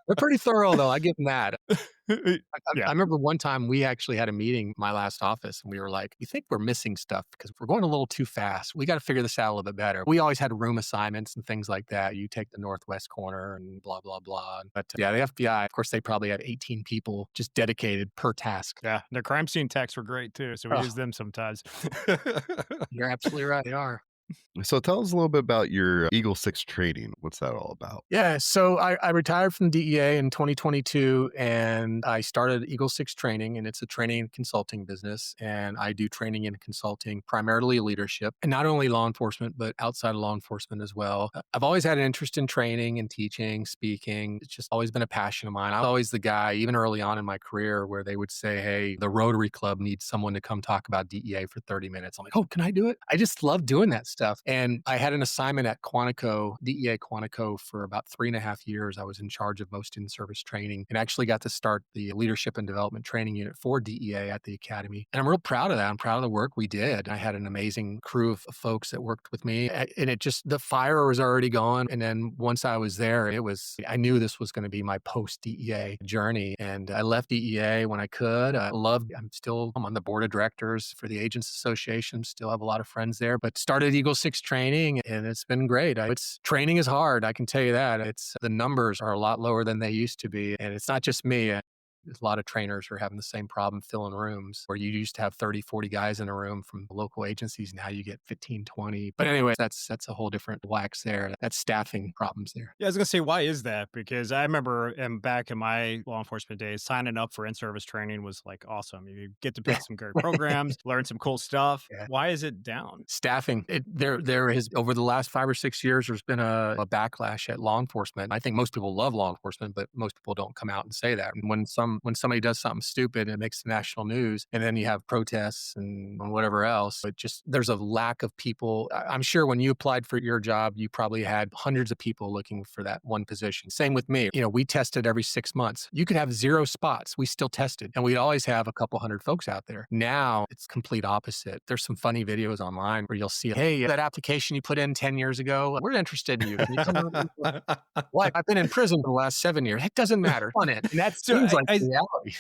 Speaker 4: They're pretty thorough, though. I give them that. I
Speaker 1: Yeah.
Speaker 4: remember one time we actually had a meeting, my last office, and we were like, we think we're missing stuff because we're going a little too fast. We got to figure this out a little bit better. We always had room assignments and things like that. You take the northwest corner and blah, blah, blah. But yeah, the FBI, of course, they probably had 18 people just dedicated per task.
Speaker 1: Yeah. Their crime scene techs were great too. So we
Speaker 4: Oh.
Speaker 1: use them sometimes.
Speaker 4: You're absolutely right. They are.
Speaker 5: So tell us a little bit about your Eagle 6 training. What's that all about?
Speaker 4: Yeah, so I retired from the DEA in 2022 and I started Eagle 6 Training, and it's a training and consulting business. And I do training and consulting, primarily leadership, and not only law enforcement, but outside of law enforcement as well. I've always had an interest in training and teaching, speaking. It's just always been a passion of mine. I was always the guy, even early on in my career, where they would say, hey, the Rotary Club needs someone to come talk about DEA for 30 minutes. I'm like, oh, can I do it? I just love doing that stuff. And I had an assignment at Quantico, DEA Quantico, for about 3.5 years. I was in charge of most in-service training and actually got to start the leadership and development training unit for DEA at the academy. And I'm real proud of that. I'm proud of the work we did. I had an amazing crew of folks that worked with me, and it just, the fire was already going. And then once I was there, I knew this was going to be my post-DEA journey. And I left DEA when I could. I'm on the board of directors for the Agents Association. Still have a lot of friends there, but started Eagle 6 training, and it's been great. Training is hard. I can tell you that. The numbers are a lot lower than they used to be. And it's not just me. A lot of trainers are having the same problem filling rooms where you used to have 30, 40 guys in a room from local agencies. Now you get 15, 20. But anyway, that's a whole different wax there. That's staffing problems there.
Speaker 1: Yeah, I was going to say, why is that? Because I remember back in my law enforcement days, signing up for in-service training was like awesome. You get to pick some great programs, learn some cool stuff.
Speaker 4: Yeah.
Speaker 1: Why is it down?
Speaker 4: Staffing. There has, over the last 5 or 6 years, there's been a backlash at law enforcement. I think most people love law enforcement, but most people don't come out and say that. And when somebody does something stupid, it makes the national news, and then you have protests and whatever else. But just, there's a lack of people. I'm sure when you applied for your job, you probably had hundreds of people looking for that one position. Same with me. We tested every 6 months. You could have 0 spots. We still tested, and we'd always have a couple hundred folks out there. Now it's complete opposite. There's some funny videos online where you'll see, hey, that application you put in 10 years ago, we're interested in you. Can you come on? What? I've been in prison for the last 7 years. It doesn't matter. On it. And that seems like reality.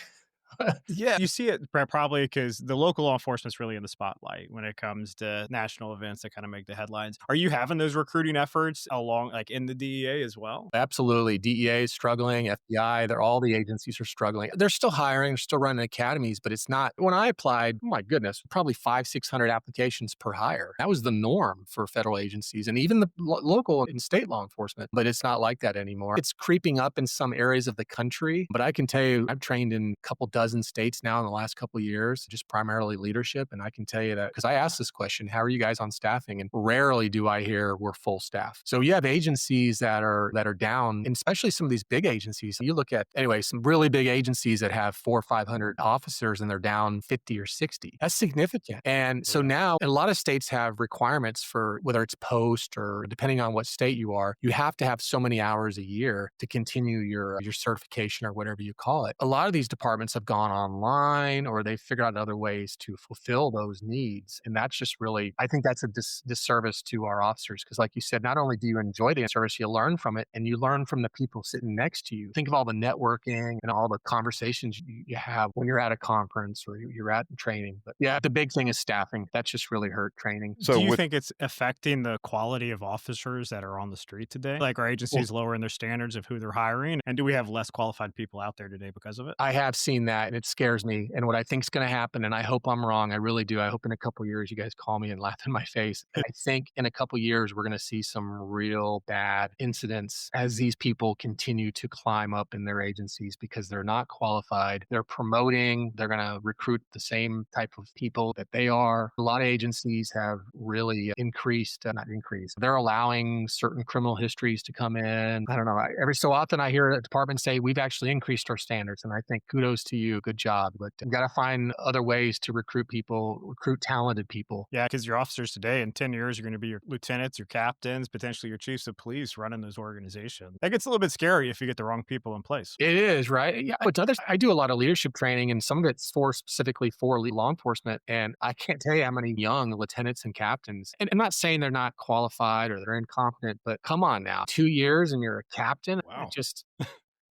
Speaker 1: Yeah, you see it probably because the local law enforcement's really in the spotlight when it comes to national events that kind of make the headlines. Are you having those recruiting efforts along, like in the DEA as well?
Speaker 4: Absolutely. DEA is struggling. FBI, all the agencies are struggling. They're still hiring, they're still running academies, but it's not. When I applied, oh my goodness, probably 500-600 applications per hire. That was the norm for federal agencies and even the local and state law enforcement. But it's not like that anymore. It's creeping up in some areas of the country. But I can tell you, I've trained in a couple dozen states now in the last couple of years, just primarily leadership. And I can tell you that because I asked this question, how are you guys on staffing? And rarely do I hear we're full staff. So you have agencies that are down, and especially some of these big agencies. You look at, some really big agencies that have 400 or 500 officers and they're down 50 or 60. That's significant. And so now a lot of states have requirements for whether it's post or depending on what state you are, you have to have so many hours a year to continue your certification or whatever you call it. A lot of these departments have gone online or they figured out other ways to fulfill those needs. And that's just really, I think that's a disservice to our officers. Because like you said, not only do you enjoy the service, you learn from it and you learn from the people sitting next to you. Think of all the networking and all the conversations you have when you're at a conference or you're at training. But yeah, the big thing is staffing. That's just really hurt training.
Speaker 1: So do you think it's affecting the quality of officers that are on the street today? Like, are agencies lowering their standards of who they're hiring? And do we have less qualified people out there today because of it?
Speaker 4: I have seen that, and it scares me. And what I think is going to happen, and I hope I'm wrong, I really do. I hope in a couple of years you guys call me and laugh in my face. I think in a couple of years we're going to see some real bad incidents as these people continue to climb up in their agencies because they're not qualified. They're promoting, they're going to recruit the same type of people that they are. A lot of agencies have really not increased. They're allowing certain criminal histories to come in. I don't know. Every so often I hear a department say, we've actually increased our standards. And I think kudos to you do a good job, but you got to find other ways to recruit people, recruit talented people.
Speaker 1: Yeah, because your officers today in 10 years are going to be your lieutenants, your captains, potentially your chiefs of police running those organizations. That gets a little bit scary if you get the wrong people in place.
Speaker 4: It is, right? Yeah. But others, I do a lot of leadership training, and some of it's for specifically for law enforcement. And I can't tell you how many young lieutenants and captains, and I'm not saying they're not qualified or they're incompetent, but come on now, 2 years and you're a captain.
Speaker 1: Wow.
Speaker 4: It just,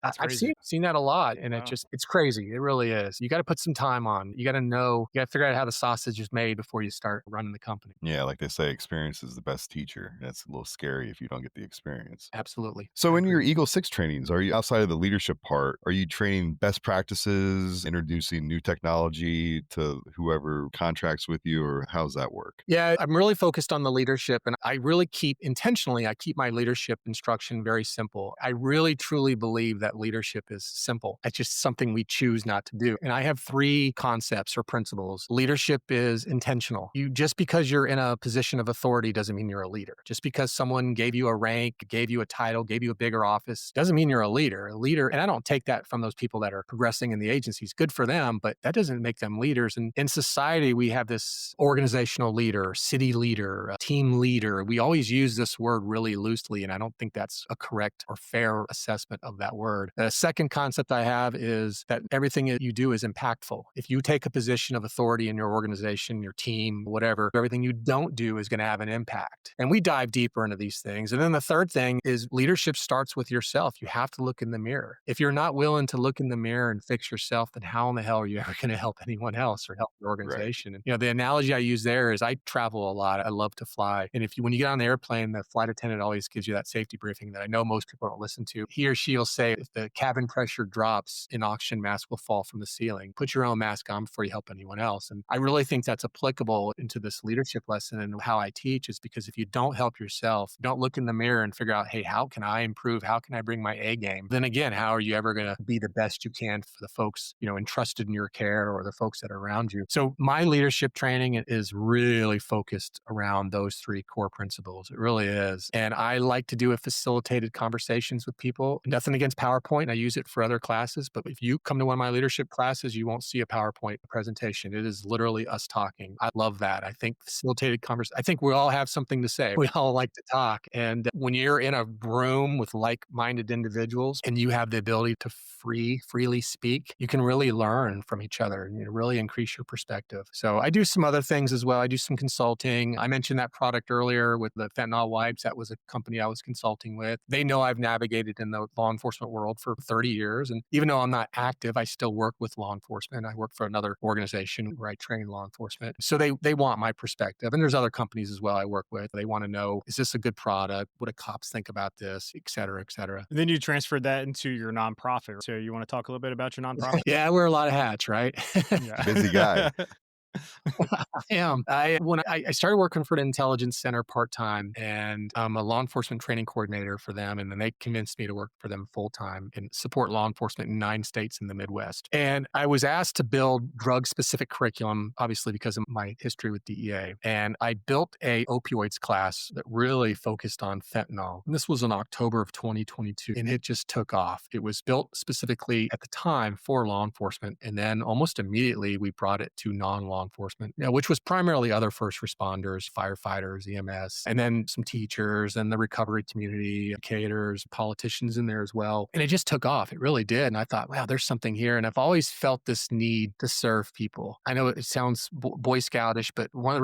Speaker 1: That's
Speaker 4: I've
Speaker 1: crazy.
Speaker 4: seen that a lot, and
Speaker 1: Wow.
Speaker 4: it's crazy. It really is. You got to put some time on. You got to know. You got to figure out how the sausage is made before you start running the company.
Speaker 5: Yeah, like they say, experience is the best teacher. That's a little scary if you don't get the experience.
Speaker 4: Absolutely.
Speaker 5: So,
Speaker 4: I
Speaker 5: in your
Speaker 4: agree.
Speaker 5: Eagle 6 trainings, are you outside of the leadership part, are you training best practices, introducing new technology to whoever contracts with you, or how's that work?
Speaker 4: Yeah, I'm really focused on the leadership, and I really I keep my leadership instruction very simple. I really truly believe that leadership is simple. It's just something we choose not to do. And I have three concepts or principles. Leadership is intentional. Just because you're in a position of authority doesn't mean you're a leader. Just because someone gave you a rank, gave you a title, gave you a bigger office, doesn't mean you're a leader. A leader, and I don't take that from those people that are progressing in the agencies. Good for them, but that doesn't make them leaders. And in society, we have this organizational leader, city leader, team leader. We always use this word really loosely, and I don't think that's a correct or fair assessment of that word. The second concept I have is that everything that you do is impactful. If you take a position of authority in your organization, your team, whatever, everything you don't do is going to have an impact. And we dive deeper into these things. And then the third thing is leadership starts with yourself. You have to look in the mirror. If you're not willing to look in the mirror and fix yourself, then how in the hell are you ever going to help anyone else or help your organization? And the analogy I use there is I travel a lot. I love to fly. And when you get on the airplane, the flight attendant always gives you that safety briefing that I know most people don't listen to. He or she will say, if the cabin pressure drops, an oxygen mask will fall from the ceiling. Put your own mask on before you help anyone else. And I really think that's applicable into this leadership lesson and how I teach is because if you don't help yourself, don't look in the mirror and figure out, hey, how can I improve? How can I bring my A game? Then again, how are you ever going to be the best you can for the folks, entrusted in your care or the folks that are around you? So my leadership training is really focused around those three core principles. It really is. And I like to do a facilitated conversations with people. Nothing against PowerPoint. I use it for other classes, but if you come to one of my leadership classes, you won't see a PowerPoint presentation. It is literally us talking. I love that. I think facilitated conversation. I think we all have something to say. We all like to talk. And when you're in a room with like-minded individuals and you have the ability to freely speak, you can really learn from each other and really increase your perspective. So I do some other things as well. I do some consulting. I mentioned that product earlier with the fentanyl wipes. That was a company I was consulting with. They know I've navigated in the law enforcement world for 30 years. And even though I'm not active, I still work with law enforcement. I work for another organization where I train law enforcement. So they want my perspective. And there's other companies as well I work with. They want to know, is this a good product? What do cops think about this? Et cetera, et cetera.
Speaker 1: And then you transferred that into your nonprofit. So you want to talk a little bit about your nonprofit?
Speaker 4: Yeah, I wear a lot of hats, right?
Speaker 1: Yeah.
Speaker 5: Busy guy.
Speaker 4: I am. When I started working for an intelligence center part-time, and I'm a law enforcement training coordinator for them. And then they convinced me to work for them full-time and support law enforcement in 9 states in the Midwest. And I was asked to build drug-specific curriculum, obviously because of my history with DEA. And I built a opioids class that really focused on fentanyl. And this was in October of 2022, and it just took off. It was built specifically at the time for law enforcement. And then almost immediately we brought it to non-law enforcement, which was primarily other first responders, firefighters, EMS, and then some teachers and the recovery community, educators, politicians in there as well. And it just took off. It really did. And I thought, wow, there's something here. And I've always felt this need to serve people. I know it sounds Boy Scoutish, but another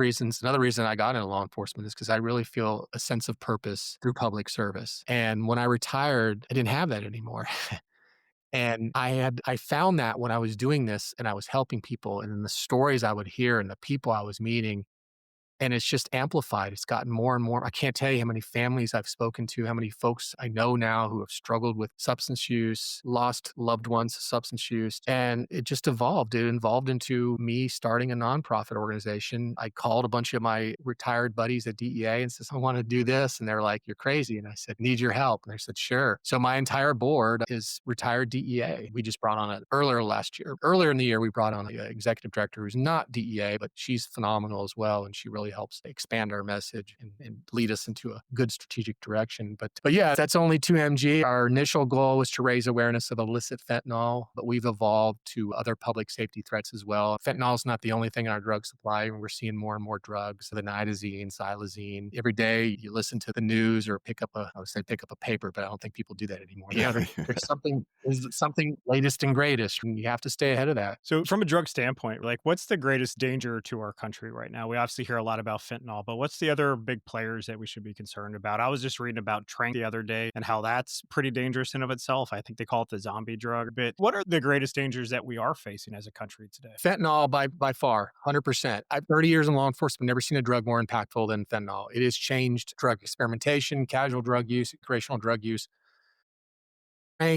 Speaker 4: reason I got into law enforcement is because I really feel a sense of purpose through public service. And when I retired, I didn't have that anymore. And I found that when I was doing this and I was helping people and then the stories I would hear and the people I was meeting, and it's just amplified. It's gotten more and more. I can't tell you how many families I've spoken to, how many folks I know now who have struggled with substance use, lost loved ones to substance use. And it just evolved. It evolved into me starting a nonprofit organization. I called a bunch of my retired buddies at DEA and said, I want to do this. And they're like, you're crazy. And I said, need your help. And they said, sure. So my entire board is retired DEA. We just brought on earlier in the year, we brought on an executive director who's not DEA, but she's phenomenal as well. And she really really helps expand our message and lead us into a good strategic direction. But yeah, that's only 2mg. Our initial goal was to raise awareness of illicit fentanyl, but we've evolved to other public safety threats as well. Fentanyl is not the only thing in our drug supply. We're seeing more and more drugs, the nitazene, xylazine. Every day you listen to the news or pick up a paper, but I don't think people do that anymore. There's something latest and greatest, and you have to stay ahead of that.
Speaker 1: So from a drug standpoint, like what's the greatest danger to our country right now? We obviously hear a lot about fentanyl, but what's the other big players that we should be concerned about? I was just reading about Trank the other day and how that's pretty dangerous in of itself. I think they call it the zombie drug. But what are the greatest dangers that we are facing as a country today?
Speaker 4: Fentanyl by far, 100%. I've 30 years in law enforcement, never seen a drug more impactful than fentanyl. It has changed drug experimentation, casual drug use, recreational drug use,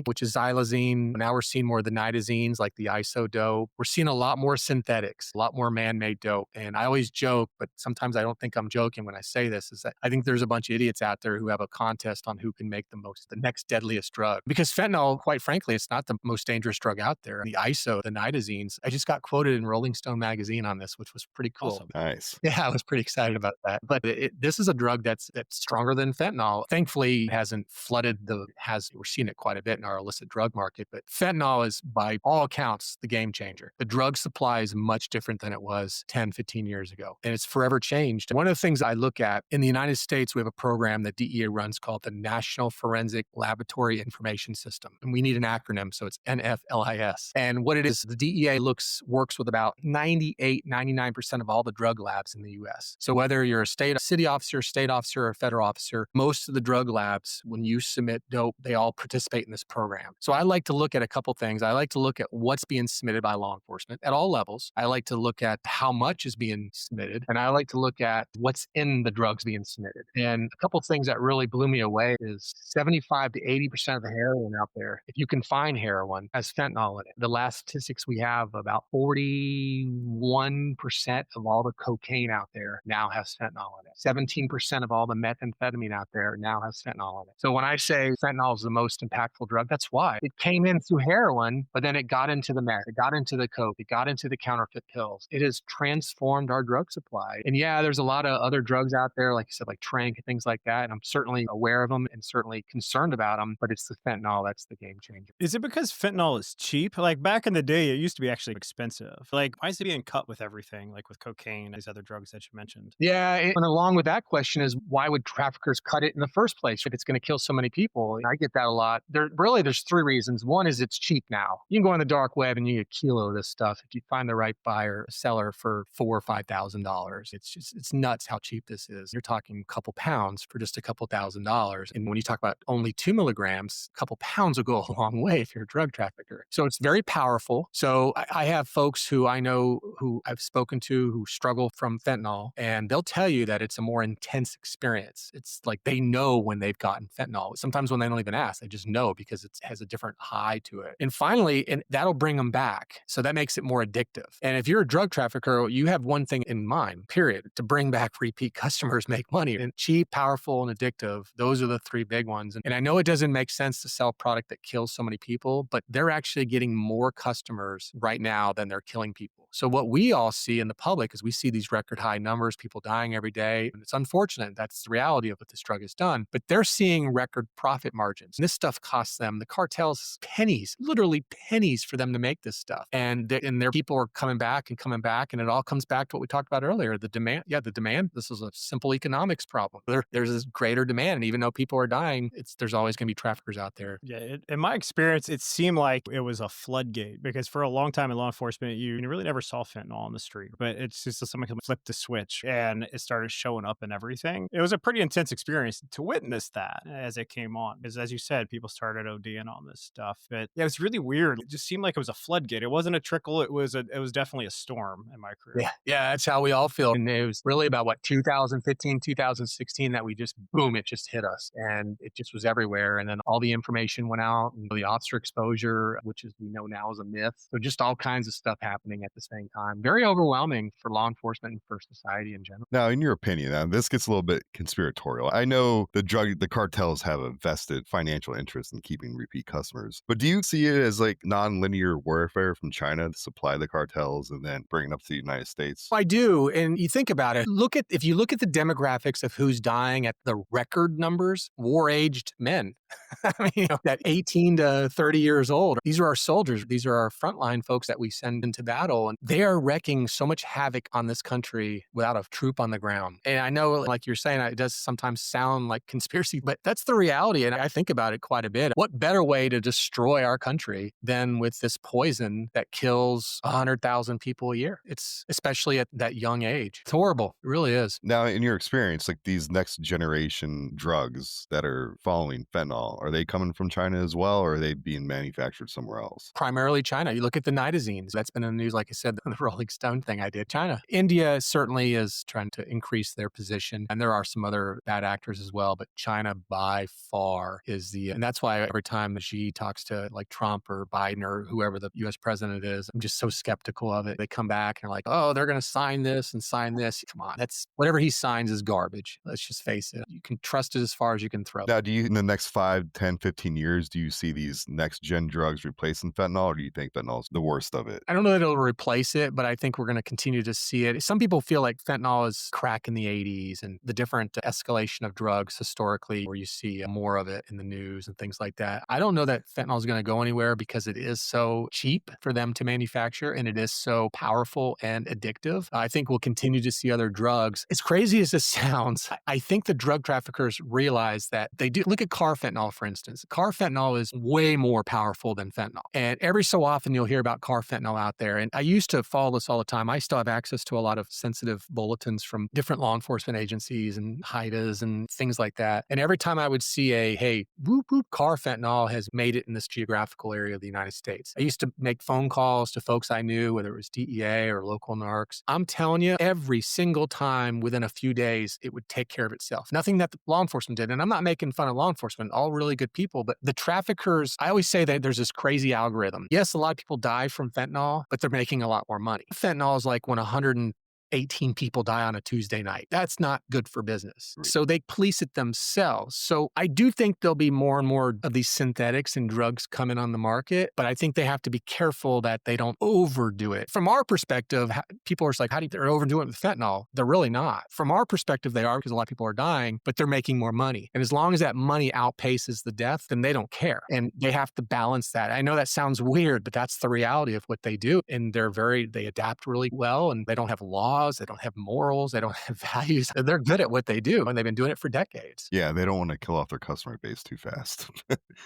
Speaker 4: which is xylazine. Now we're seeing more of the nitazines like the iso dope. We're seeing a lot more synthetics, a lot more man-made dope. And I always joke, but sometimes I don't think I'm joking when I say this, is that I think there's a bunch of idiots out there who have a contest on who can make the next deadliest drug. Because fentanyl, quite frankly, it's not the most dangerous drug out there. The iso, the nitazines, I just got quoted in Rolling Stone magazine on this, which was pretty cool.
Speaker 1: Awesome.
Speaker 5: Nice.
Speaker 4: Yeah, I was pretty excited about that. But this is a drug that's stronger than fentanyl. Thankfully, it hasn't flooded we're seeing it quite a bit in our illicit drug market. But fentanyl is, by all accounts, the game changer. The drug supply is much different than it was 10, 15 years ago. And it's forever changed. One of the things I look at in the United States, we have a program that DEA runs called the National Forensic Laboratory Information System. And we need an acronym, so it's NFLIS. And what it is, the DEA works with about 98, 99% of all the drug labs in the US. So whether you're a city officer, state officer, or federal officer, most of the drug labs, when you submit dope, they all participate in this program. So I like to look at a couple things. I like to look at what's being submitted by law enforcement at all levels. I like to look at how much is being submitted. And I like to look at what's in the drugs being submitted. And a couple things that really blew me away is 75 to 80% of the heroin out there, if you can find heroin, has fentanyl in it. The last statistics we have, about 41% of all the cocaine out there now has fentanyl in it. 17% of all the methamphetamine out there now has fentanyl in it. So when I say fentanyl is the most impactful drug, that's why. It came in through heroin, but then it got into the meth, it got into the coke, it got into the counterfeit pills. It has transformed our drug supply. And yeah, there's a lot of other drugs out there, like you said, like Trank and things like that. And I'm certainly aware of them and certainly concerned about them, but it's the fentanyl that's the game changer.
Speaker 1: Is it because fentanyl is cheap? Like back in the day, it used to be actually expensive. Like, why is it being cut with everything, like with cocaine and these other drugs that you mentioned?
Speaker 4: Yeah, and along with that question is, why would traffickers cut it in the first place if it's going to kill so many people? I get that a lot. There's three reasons. One is it's cheap now. You can go on the dark web and you get a kilo of this stuff if you find the right buyer, seller for $4,000 or $5,000. It's nuts how cheap this is. You're talking a couple pounds for just a couple $1,000s. And when you talk about only 2 milligrams, a couple pounds will go a long way if you're a drug trafficker. So it's very powerful. So I have folks who I know, who I've spoken to, who struggle from fentanyl, and they'll tell you that it's a more intense experience. It's like they know when they've gotten fentanyl. Sometimes when they don't even ask, they just know because it has a different high to it. And finally, and that'll bring them back. So that makes it more addictive. And if you're a drug trafficker, you have one thing in mind, period, to bring back repeat customers, make money. And cheap, powerful, and addictive, those are the three big ones. And I know it doesn't make sense to sell product that kills so many people, but they're actually getting more customers right now than they're killing people. So what we all see in the public is we see these record high numbers, people dying every day. And it's unfortunate. That's the reality of what this drug has done. But they're seeing record profit margins. And this stuff costs them, the cartels, pennies, literally pennies for them to make this stuff. And their people are coming back. And it all comes back to what we talked about earlier. The demand. Yeah, the demand. This is a simple economics problem. There's this greater demand. And even though people are dying, there's always going to be traffickers out there.
Speaker 1: Yeah, in my experience, it seemed like it was a floodgate because for a long time in law enforcement, you really never saw fentanyl on the street. But it's just someone can flip the switch and it started showing up and everything. It was a pretty intense experience to witness that as it came on. Because as you said, people started ODing on this stuff. But yeah, it was really weird. It just seemed like it was a floodgate. It wasn't a trickle. It was definitely a storm in my career.
Speaker 4: Yeah, that's how we all feel. And it was really about 2015, 2016 that we just, boom, it just hit us. And it just was everywhere. And then all the information went out and the officer exposure, which is we know now is a myth. So just all kinds of stuff happening at the same time. Very overwhelming for law enforcement and for society in general.
Speaker 5: Now, in your opinion, now this gets a little bit conspiratorial. I know the cartels have a vested financial interest in keeping repeat customers, but do you see it as like non-linear warfare from China to supply the cartels and then bring it up to the United States?
Speaker 4: I do. And you think about it, if you look at the demographics of who's dying at the record numbers, war-aged men. I mean, that 18 to 30 years old, these are our soldiers. These are our frontline folks that we send into battle. And they are wreaking so much havoc on this country without a troop on the ground. And I know, like you're saying, it does sometimes sound like conspiracy, but that's the reality. And I think about it quite a bit. What better way to destroy our country than with this poison that kills 100,000 people a year? It's especially at that young age. It's horrible. It really is.
Speaker 5: Now, in your experience, like these next generation drugs that are following fentanyl, are they coming from China as well, or are they being manufactured somewhere else?
Speaker 4: Primarily China. You look at the nitazines. That's been in the news, like I said, the Rolling Stone thing I did. China. India certainly is trying to increase their position. And there are some other bad actors as well. But China by far is and that's why every time Xi talks to like Trump or Biden or whoever the US president is, I'm just so skeptical of it. They come back and are like, oh, they're going to sign this and sign this. Come on. Whatever he signs is garbage. Let's just face it. You can trust it as far as you can throw.
Speaker 5: Now, in the next 5, 10, 15 years, do you see these next gen drugs replacing fentanyl, or do you think fentanyl's the worst of it?
Speaker 4: I don't know that it'll replace it, but I think we're going to continue to see it. Some people feel like fentanyl is crack in the 80s and the different escalation of drugs historically, where you see more of it in the news and things like that. I don't know that fentanyl is going to go anywhere because it is so cheap for them to manufacture and it is so powerful and addictive. I think we'll continue to see other drugs. As crazy as this sounds, I think the drug traffickers realize that they do. Look at carfentanyl, for instance. Carfentanyl is way more powerful than fentanyl. And every so often you'll hear about carfentanyl out there. And I used to follow this all the time. I still have access to a lot of sensitive bulletins from different law enforcement agencies and HIDAs and things like that. And every time I would see hey, whoop, whoop, carfentanyl has made it in this geographical area of the United States. I used to make phone calls to folks I knew, whether it was DEA or local narcs. I'm telling you, every single time within a few days, it would take care of itself. Nothing that the law enforcement did. And I'm not making fun of law enforcement, all really good people, but the traffickers, I always say that there's this crazy algorithm. Yes, a lot of people die from fentanyl, but they're making a lot more money. Fentanyl is like when 118 people die on a Tuesday night. That's not good for business. So they police it themselves. So I do think there'll be more and more of these synthetics and drugs coming on the market, but I think they have to be careful that they don't overdo it. From our perspective, people are like, they're overdoing it with fentanyl? They're really not. From our perspective, they are, because a lot of people are dying, but they're making more money. And as long as that money outpaces the death, then they don't care. And they have to balance that. I know that sounds weird, but that's the reality of what they do. And they adapt really well, and they don't have laws. They don't have morals. They don't have values. They're good at what they do, and they've been doing it for decades.
Speaker 5: Yeah, they don't want to kill off their customer base too fast.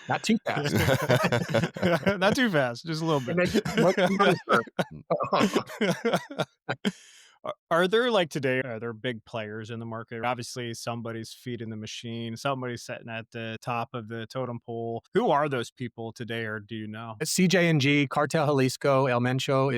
Speaker 4: Not too fast.
Speaker 1: Not too fast, just a little bit. Are there, like today, are there big players in the market? Obviously, somebody's feeding the machine. Somebody's sitting at the top of the totem pole. Who are those people today, or do you know?
Speaker 4: CJ&G, Cartel Jalisco, El Mencho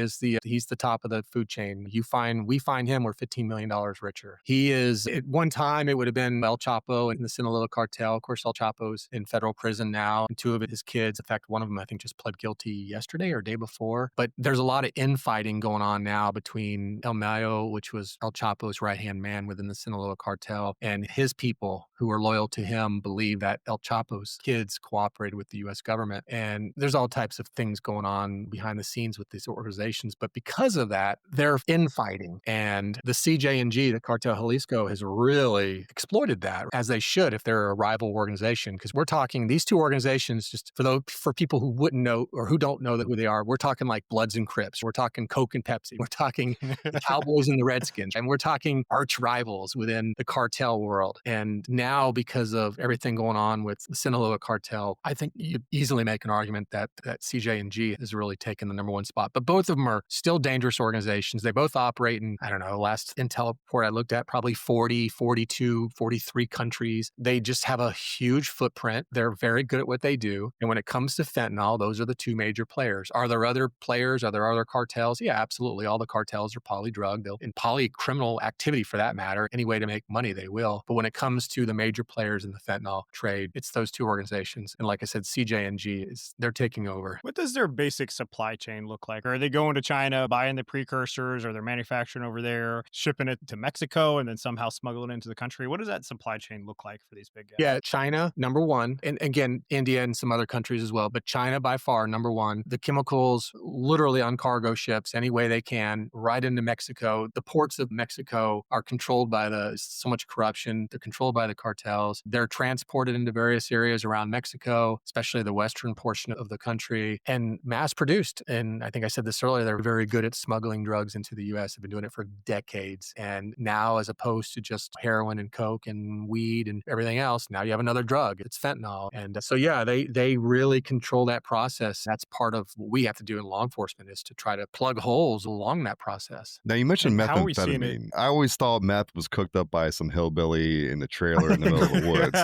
Speaker 4: he's the top of the food chain. We find him, we're $15 million richer. He is, at one time, it would have been El Chapo in the Sinaloa cartel. Of course, El Chapo's in federal prison now, and two of his kids, in fact, one of them, I think, just pled guilty yesterday or day before. But there's a lot of infighting going on now between El Mayo, which was El Chapo's right-hand man within the Sinaloa cartel, and his people who are loyal to him believe that El Chapo's kids cooperated with the U.S. government. And there's all types of things going on behind the scenes with these organizations. But because of that, they're infighting. And the CJ&G, the Cartel Jalisco, has really exploited that, as they should if they're a rival organization. Because we're talking these two organizations, just for people who wouldn't know or who don't know who they are, we're talking like Bloods and Crips. We're talking Coke and Pepsi. We're talking the Cowboys and the Redskins. And we're talking arch rivals within the cartel world. And now, because of everything going on with the Sinaloa cartel, I think you easily make an argument that CJ&G has really taken the number one spot. But both of them are still dangerous organizations. They both operate in, I don't know, last intel report I looked at, probably 40, 42, 43 countries. They just have a huge footprint. They're very good at what they do. And when it comes to fentanyl, those are the two major players. Are there other players? Are there other cartels? Yeah, absolutely. All the cartels are polydrugged. in polycriminal activity for that matter, any way to make money, they will. But when it comes to the major players in the fentanyl trade, it's those two organizations. And like I said, CJ&G they're taking over.
Speaker 1: What does their basic supply chain look like? Are they going to China, buying the precursors, or they're manufacturing over there, shipping it to Mexico, and then somehow smuggling it into the country? What does that supply chain look like for these big guys?
Speaker 4: Yeah, China, number one. And again, India and some other countries as well. But China by far, number one. The chemicals literally on cargo ships any way they can, right into Mexico. The ports of Mexico are controlled by so much corruption. They're controlled by the cartels. They're transported into various areas around Mexico, especially the western portion of the country, and mass produced. And I think I said this earlier, they're very good at smuggling drugs into the US. They've been doing it for decades. And now, as opposed to just heroin and coke and weed and everything else, now you have another drug. It's fentanyl. And so, yeah, they really control that process. That's part of what we have to do in law enforcement, is to try to plug holes along that process.
Speaker 5: Now, you mentioned
Speaker 1: And how are we seeing
Speaker 5: methamphetamine. I always thought meth was cooked up by some hillbilly in the trailer in the middle of the woods.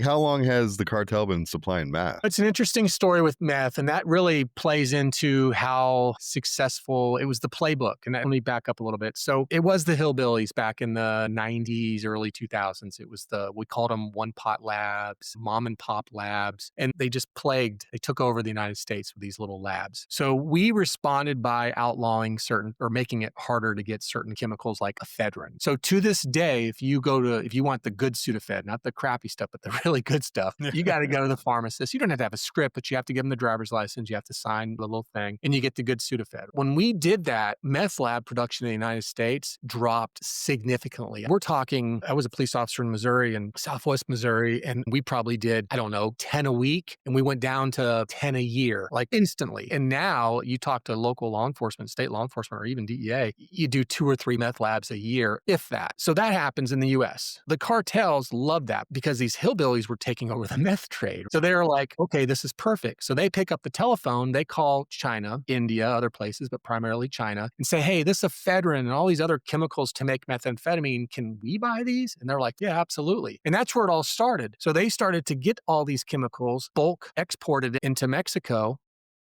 Speaker 5: How long has the cartel been supplying meth?
Speaker 4: It's an interesting story with meth, and that really plays into how successful it was, the playbook. And let me back up a little bit. So it was the hillbillies back in the 90s, early 2000s. It was we called them one-pot labs, mom and pop labs, and they took over the United States with these little labs. So we responded by outlawing or making it harder to get certain chemicals like ephedrine. So to this day, if you want the good Sudafed, not the crappy stuff, but the really good stuff, you got to go to the pharmacist. You don't have to have a script, but you have to give them the driver's license. You have to sign the little thing, and you get the good Sudafed. When we did that, meth lab production in the United States dropped significantly. We're talking, I was a police officer in Missouri and Southwest Missouri, and we probably did, 10 a week, and we went down to 10 a year, like instantly. And now you talk to local law enforcement, state law enforcement, or even DEA, you do 2 or 3 meth labs a year, if that. So that happens in the US. The cartels love that because these hillbillies were taking over the meth trade. So they're like, okay, this is perfect. So they pick up the telephone, they call China, India, other places, but primarily China, and say, hey, this ephedrine and all these other chemicals to make methamphetamine, can we buy these? And they're like, yeah, absolutely. And that's where it all started. So they started to get all these chemicals bulk exported into Mexico.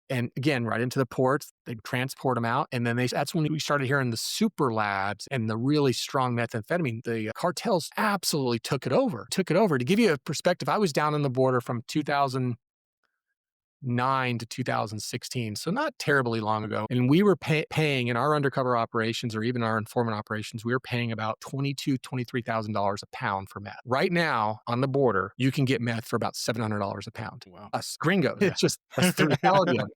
Speaker 4: And again, right into the ports, they transport them out. And then that's when we started hearing the super labs and the really strong methamphetamine. The cartels absolutely took it over. To give you a perspective, I was down on the border from 2009 to 2016, so not terribly long ago. And we were paying in our undercover operations, or even our informant operations, we were paying about $23,000 a pound for meth. Right now on the border, you can get meth for about $700 a pound. Wow. Us gringos. Yeah. It's just the reality of it.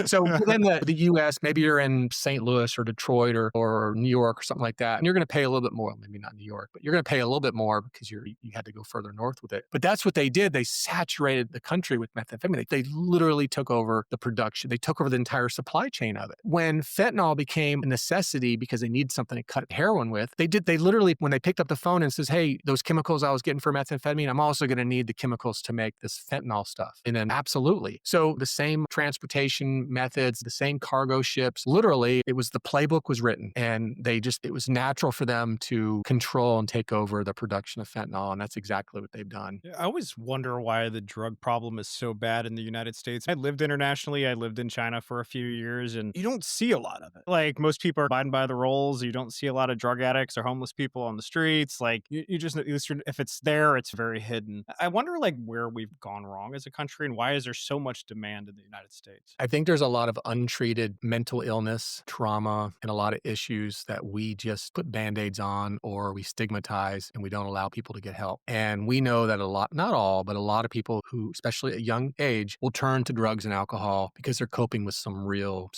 Speaker 4: So within the U.S., maybe you're in St. Louis or Detroit or New York or something like that, and you're going to pay a little bit more. Maybe not New York, but you're going to pay a little bit more because you had to go further north with it. But that's what they did. They saturated the country with methamphetamine. They literally took over the production. They took over the entire supply chain of it. When fentanyl became a necessity because they needed something to cut heroin with, they literally, when they picked up the phone and says, hey, those chemicals I was getting for methamphetamine, I'm also going to need the chemicals to make this fentanyl stuff. And then absolutely. So the same transportation methods, the same cargo ships, literally the playbook was written, and it was natural for them to control and take over the production of fentanyl. And that's exactly what they've done.
Speaker 1: I always wonder why the drug problem is so bad in the United States. I lived internationally. I lived in China for a few years, and you don't see a lot of it. Like, most people are abiding by the rules. You don't see a lot of drug addicts or homeless people on the streets. Like, you just, if it's there, it's very hidden. I wonder, like, where we've gone wrong as a country, and why is there so much demand in the United States?
Speaker 4: I think there's a lot of untreated mental illness, trauma, and a lot of issues that we just put Band-Aids on, or we stigmatize, and we don't allow people to get help. And we know that not all, but a lot of people who, especially at a young age, will turn to drugs and alcohol because they're coping with some real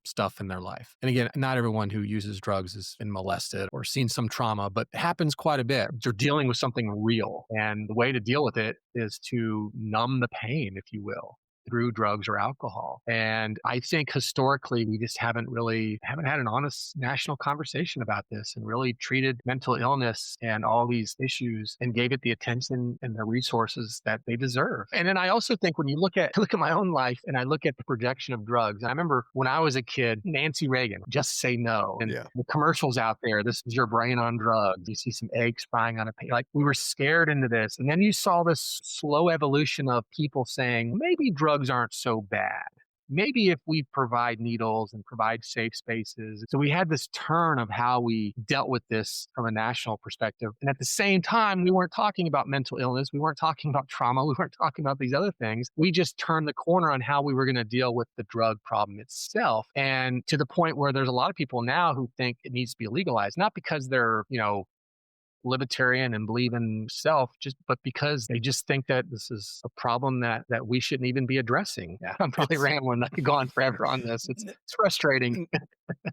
Speaker 4: stuff in their life. And again, not everyone who uses drugs has been molested or seen some trauma, but it happens quite a bit. They're dealing with something real. And the way to deal with it is to numb the pain, if you will, through drugs or alcohol. And I think historically, we just haven't had an honest national conversation about this and really treated mental illness and all these issues and gave it the attention and the resources that they deserve. And then I also think when you look at my own life and I look at the projection of drugs, I remember when I was a kid, Nancy Reagan, just say no. And the commercials out there, this is your brain on drugs. You see some eggs frying on a pan. Like, we were scared into this. And then you saw this slow evolution of people saying, maybe drugs aren't so bad. maybe if we provide needles and provide safe spaces. So we had this turn of how we dealt with this from a national perspective. And at the same time, we weren't talking about mental illness. We weren't talking about trauma. We weren't talking about these other things. We just turned the corner on how we were going to deal with the drug problem itself. And to the point where there's a lot of people now who think it needs to be legalized, not because they're, libertarian and believe in self, but because they just think that this is a problem that we shouldn't even be addressing. Yeah, I'm probably rambling. I could go on forever on this. It's frustrating.
Speaker 5: It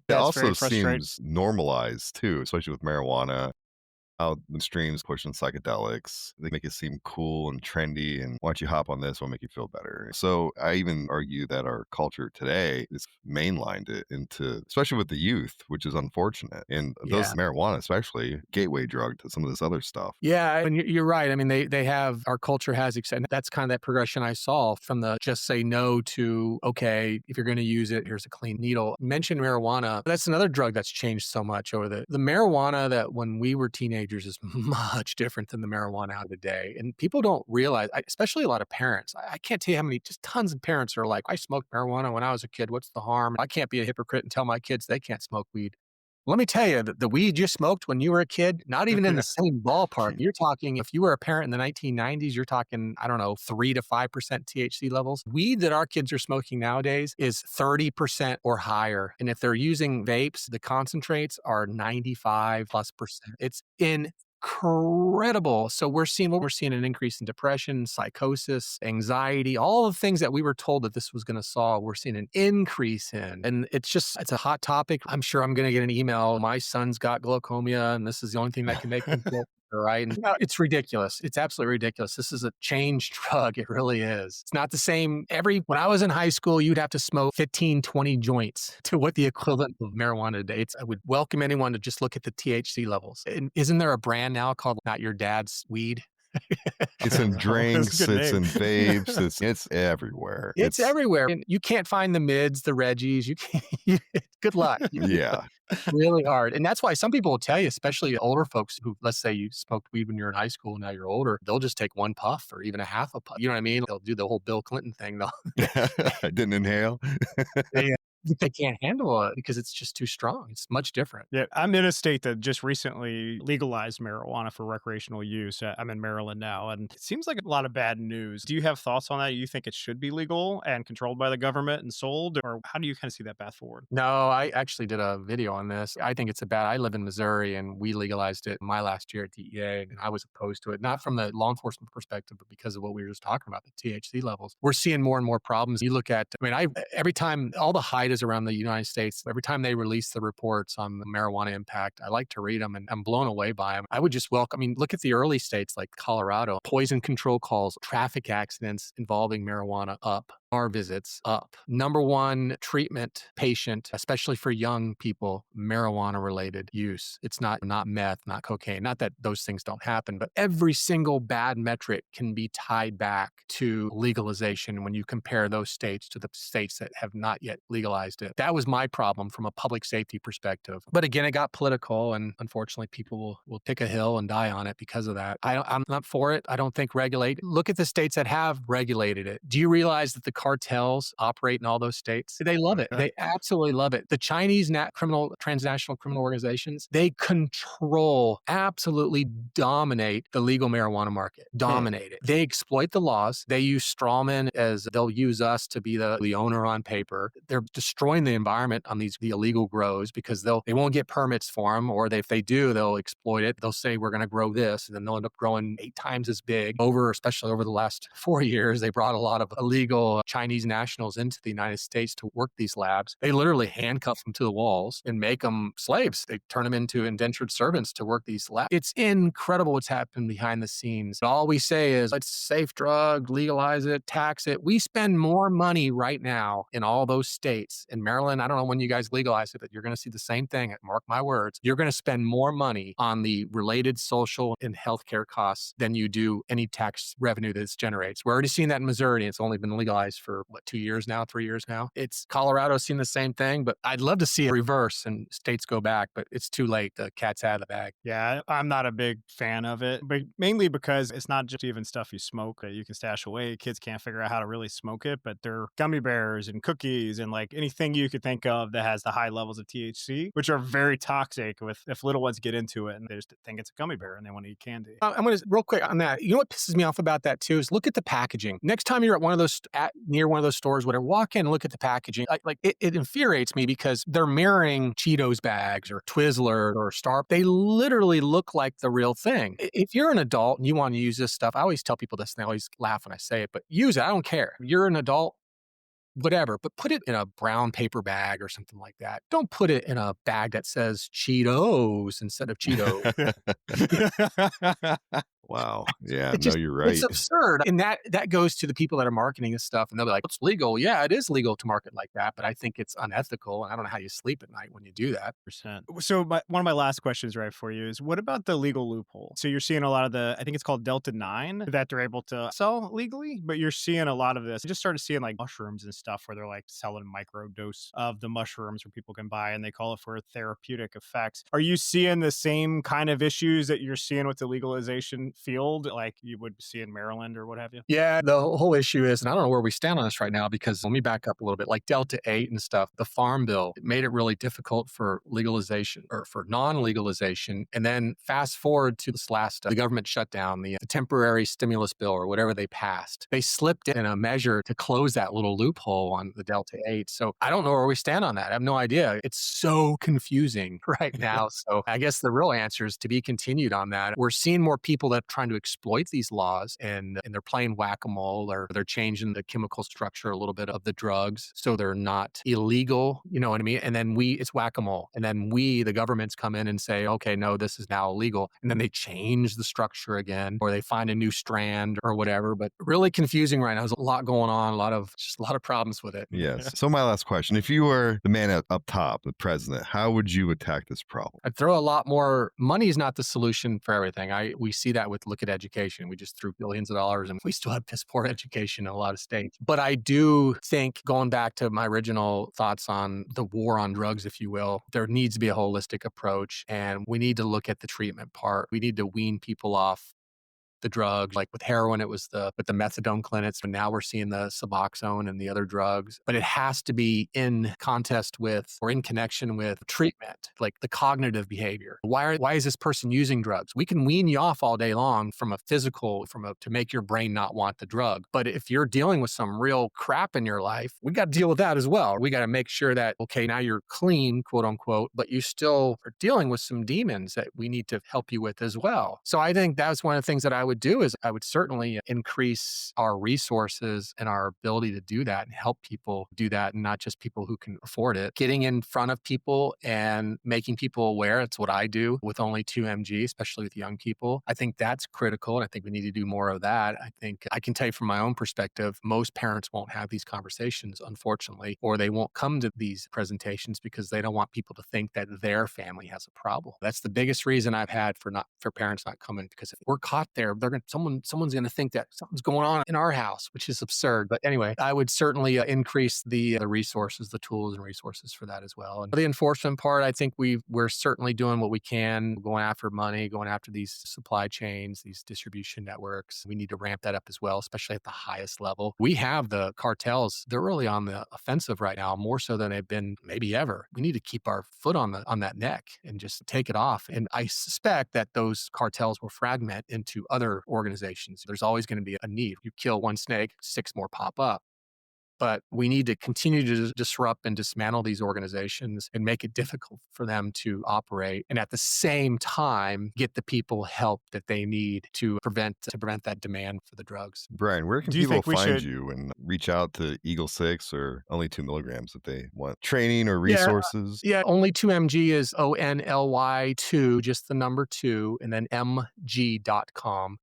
Speaker 1: That's
Speaker 5: also
Speaker 1: very frustrating.
Speaker 5: seems normalized too, especially with marijuana. How the streams pushing psychedelics, they make it seem cool and trendy. And why don't you hop on this? Will make you feel better. So I even argue that our culture today is mainlined it into, especially with the youth, which is unfortunate. And those
Speaker 4: Yeah.
Speaker 5: marijuana, especially, gateway drug to some of this other stuff.
Speaker 4: Yeah, and you're right. I mean, they have, our culture has accepted. That's kind of that progression I saw from the just say no to, okay, if you're going to use it, here's a clean needle. You mentioned marijuana. That's another drug that's changed so much over the marijuana that when we were teenagers is much different than the marijuana of today. And people don't realize, especially a lot of parents. I can't tell you how many, just tons of parents are like, I smoked marijuana when I was a kid. What's the harm? I can't be a hypocrite and tell my kids they can't smoke weed. Let me tell you, the weed you smoked when you were a kid, not even in the same ballpark. You're talking, if you were a parent in the 1990s, you're talking, I don't know, 3 to 5% THC levels. Weed that our kids are smoking nowadays is 30% or higher. And if they're using vapes, the concentrates are 95 plus percent. It's incredible. So we're seeing an increase in depression, psychosis, anxiety, all the things that we were told that this was going to solve. We're seeing an increase in, and it's a hot topic. I'm sure I'm going to get an email. My son's got glaucoma, and this is the only thing that can make him feel better, right? And it's ridiculous. It's absolutely ridiculous. This is a changed drug. It really is. It's not the same. When I was in high school, you'd have to smoke 15, 20 joints to what the equivalent of marijuana today. I would welcome anyone to just look at the THC levels. And isn't there a brand now called Not Your Dad's Weed?
Speaker 5: It's in drinks,
Speaker 1: That's a good
Speaker 5: it's
Speaker 1: name.
Speaker 5: in vapes, it's everywhere.
Speaker 4: It's everywhere. And you can't find the mids, the Reggies. You can't, good luck.
Speaker 5: Yeah.
Speaker 4: Really hard. And that's why some people will tell you, especially older folks who, let's say you smoked weed when you were in high school, now you're older, they'll just take one puff or even a half a puff. You know what I mean? They'll do the whole Bill Clinton thing.
Speaker 5: I didn't inhale.
Speaker 4: They can't handle it because it's just too strong. It's much different.
Speaker 1: Yeah, I'm in a state that just recently legalized marijuana for recreational use. I'm in Maryland now, and it seems like a lot of bad news. Do you have thoughts on that? You think it should be legal and controlled by the government and sold, or how do you kind of see that path forward?
Speaker 4: No, I actually did a video on this. I think it's I live in Missouri and we legalized it my last year at DEA and I was opposed to it, not from the law enforcement perspective, but because of what we were just talking about, the THC levels. We're seeing more and more problems. You look at, every time all the hype is around the United States, every time they release the reports on the marijuana impact, I like to read them and I'm blown away by them. I would just look at the early states like Colorado, poison control calls, traffic accidents involving marijuana up. Our visits up. Number one treatment patient, especially for young people, marijuana related use. It's not meth, not cocaine. Not that those things don't happen, but every single bad metric can be tied back to legalization when you compare those states to the states that have not yet legalized it. That was my problem from a public safety perspective. But again, it got political and unfortunately people will pick a hill and die on it because of that. I'm not for it. I don't think regulate. Look at the states that have regulated it. Do you realize that the cartels operate in all those states? They love it. They absolutely love it. The Chinese transnational criminal organizations, they control, absolutely dominate the legal marijuana market. Dominate it. They exploit the laws. They use strawmen as they'll use us to be the owner on paper. They're destroying the environment on the illegal grows because they won't get permits for them, or if they do, they'll exploit it. They'll say we're going to grow this, and then they'll end up growing 8 times as big. Especially over the last 4 years, they brought a lot of illegal Chinese nationals into the United States to work these labs. They literally handcuff them to the walls and make them slaves. They turn them into indentured servants to work these labs. It's incredible what's happened behind the scenes. All we say is it's a safe drug, legalize it, tax it. We spend more money right now in all those states. In Maryland, I don't know when you guys legalize it, but you're going to see the same thing. Mark my words. You're going to spend more money on the related social and healthcare costs than you do any tax revenue that this generates. We're already seeing that in Missouri. It's only been legalized for 2 years now, 3 years now. It's Colorado's seen the same thing, but I'd love to see it reverse and states go back, but it's too late. The cat's out of the bag.
Speaker 1: Yeah, I'm not a big fan of it, but mainly because it's not just even stuff you smoke that you can stash away. Kids can't figure out how to really smoke it, but they're gummy bears and cookies and like anything you could think of that has the high levels of THC, which are very toxic if little ones get into it and they just think it's a gummy bear and they want to eat candy.
Speaker 4: I'm going to real quick on that. You know what pisses me off about that too is look at the packaging. Next time you're at one of those near one of those stores, whatever, walk in and look at the packaging. It infuriates me because they're mirroring Cheetos bags or Twizzler or Star. They literally look like the real thing. If you're an adult and you want to use this stuff, I always tell people this and they always laugh when I say it, but use it. I don't care. You're an adult, whatever, but put it in a brown paper bag or something like that. Don't put it in a bag that says Cheetos instead of Cheetos.
Speaker 5: Wow. Yeah,
Speaker 4: It's
Speaker 5: no,
Speaker 4: just,
Speaker 5: you're right.
Speaker 4: it's absurd. And that goes to the people that are marketing this stuff and they'll be like, it's legal. Yeah, it is legal to market like that, but I think it's unethical. And I don't know how you sleep at night when you do that.
Speaker 1: So one of my last questions right for you is what about the legal loophole? So you're seeing a lot of I think it's called Delta 9 that they're able to sell legally, but you're seeing a lot of this. I just started seeing like mushrooms and stuff where they're like selling micro dose of the mushrooms where people can buy and they call it for therapeutic effects. Are you seeing the same kind of issues that you're seeing with the legalization field like you would see in Maryland or what have you?
Speaker 4: Yeah, the whole issue is, and I don't know where we stand on this right now because let me back up a little bit, like Delta 8 and stuff, the Farm Bill, it made it really difficult for legalization or for non-legalization. And then fast forward to this last, the government shutdown, the temporary stimulus bill or whatever they passed. They slipped in a measure to close that little loophole on the Delta 8. So I don't know where we stand on that. I have no idea. It's so confusing right now. So I guess the real answer is to be continued on that. We're seeing more people that are trying to exploit these laws and they're playing whack-a-mole or they're changing the chemical structure a little bit of the drugs so they're not illegal, you know what I mean? And then it's whack-a-mole. And then the governments come in and say, okay, no, this is now illegal. And then they change the structure again or they find a new strand or whatever. But really confusing right now. There's a lot going on, a lot of problems with it.
Speaker 5: Yes. So my last question, if you were the man up top, the president, how would you attack this problem?
Speaker 4: I'd throw a lot more. Money is not the solution for everything. We see that look at education. We just threw billions of dollars and we still have piss poor education in a lot of states. But I do think, going back to my original thoughts on the war on drugs, if you will, there needs to be a holistic approach and we need to look at the treatment part. We need to wean people off the drug. Like with heroin, it was the methadone clinics, and now we're seeing the Suboxone and the other drugs. But it has to be in contest with or in connection with treatment, like the cognitive behavior. Why is this person using drugs? We can wean you off all day long from a physical, to make your brain not want the drug. But if you're dealing with some real crap in your life, we got to deal with that as well. We got to make sure that, okay, now you're clean, quote unquote, but you still are dealing with some demons that we need to help you with as well. So I think that's one of the things that I would do is I would certainly increase our resources and our ability to do that and help people do that and not just people who can afford it. Getting in front of people and making people aware. It's what I do with only 2mg, especially with young people. I think that's critical and I think we need to do more of that. I think I can tell you from my own perspective, most parents won't have these conversations, unfortunately, or they won't come to these presentations because they don't want people to think that their family has a problem. That's the biggest reason I've had for parents not coming, because if we're caught there, someone's going to think that something's going on in our house, which is absurd. But anyway, I would certainly increase the resources, the tools and resources for that as well. And the enforcement part, I think we're certainly doing what we can, going after money, going after these supply chains, these distribution networks. We need to ramp that up as well, especially at the highest level. We have the cartels. They're really on the offensive right now, more so than they've been maybe ever. We need to keep our foot on that neck and just take it off. And I suspect that those cartels will fragment into other organizations. There's always going to be a need. You kill one snake, 6 more pop up. But we need to continue to disrupt and dismantle these organizations and make it difficult for them to operate. And at the same time, get the people help that they need to prevent that demand for the drugs.
Speaker 5: Brian, where can people find you and reach out to Eagle 6 or only 2 milligrams if they want training or resources?
Speaker 4: Yeah, only 2mg is ONLY2, just the number 2, and then mg.com.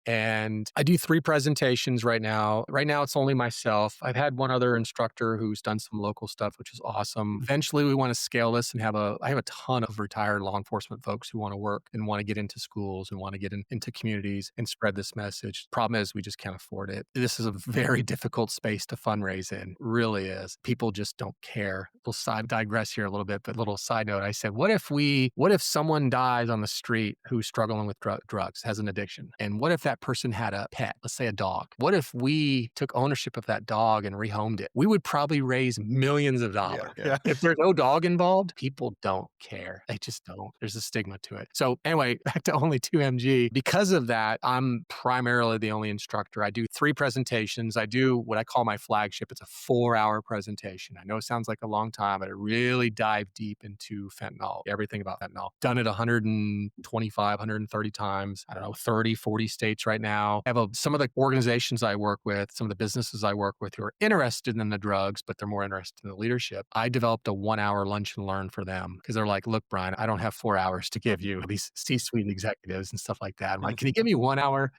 Speaker 4: And I do 3 presentations right now. Right now, it's only myself. I've had one other instructor who's done some local stuff, which is awesome. Eventually, we want to scale this and I have a ton of retired law enforcement folks who want to work and want to get into schools and want to get into communities and spread this message. Problem is, we just can't afford it. This is a very difficult space to fundraise in. Really is. People just don't care. We'll digress here a little bit, but little side note. I said, what if someone dies on the street who's struggling with drugs, has an addiction? And what if that person had a pet, let's say a dog? What if we took ownership of that dog and rehomed it? We would probably raise millions of dollars.
Speaker 5: Yeah.
Speaker 4: If there's no dog involved, people don't care. They just don't. There's a stigma to it. So anyway, back to only 2MG. Because of that, I'm primarily the only instructor. I do 3 presentations. I do what I call my flagship. It's a 4-hour presentation. I know it sounds like a long time, but I really dive deep into fentanyl, everything about fentanyl. Done it 125, 130 times. I don't know, 30, 40 states right now. I have some of the organizations I work with, some of the businesses I work with who are interested in the drugs, but they're more interested in the leadership. I developed a 1-hour lunch and learn for them because they're like, look, Brian, I don't have 4 hours to give you, these C-suite executives and stuff like that. I'm like, can you give me 1 hour?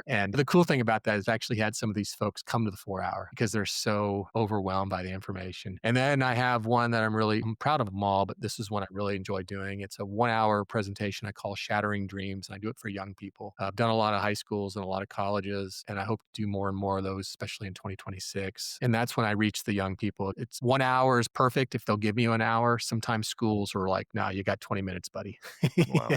Speaker 4: And the cool thing about that is I've actually had some of these folks come to the 4-hour because they're so overwhelmed by the information. And then I have one that I'm proud of them all, but this is one I really enjoy doing. It's a 1-hour presentation I call Shattering Dreams, and I do it for young people. I've done a lot of high schools and a lot of colleges, and I hope to do more and more of those, especially in 2026. And that's when I reach the young people. It's 1 hour is perfect if they'll give me an hour. Sometimes schools are like, no, you got 20 minutes, buddy.
Speaker 5: Wow.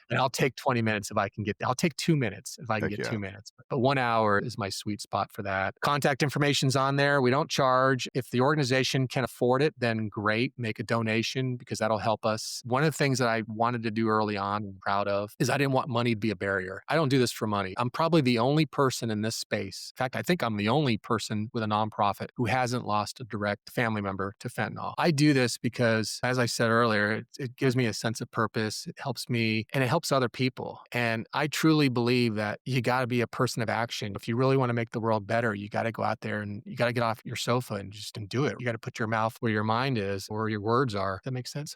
Speaker 4: And I'll take 20 minutes if I can I'll take 2 minutes if I can get 2 minutes. But 1 hour is my sweet spot for that. Contact information's on there. We don't charge. If the organization can afford it, then great. Make a donation because that'll help us. One of the things that I wanted to do early on, I'm proud of, is I didn't want money to be a barrier. I don't do this for money. I'm probably the only person in this space. In fact, I think I'm the only person with a nonprofit who hasn't lost a direct family member to fentanyl. I do this because, as I said earlier, it gives me a sense of purpose. It helps me and it helps other people. And I truly believe that you got to be a person of action. If you really want to make the world better, you got to go out there and you got to get off your sofa and just do it. You got to put your mouth where your mind is, where your words are. That makes sense?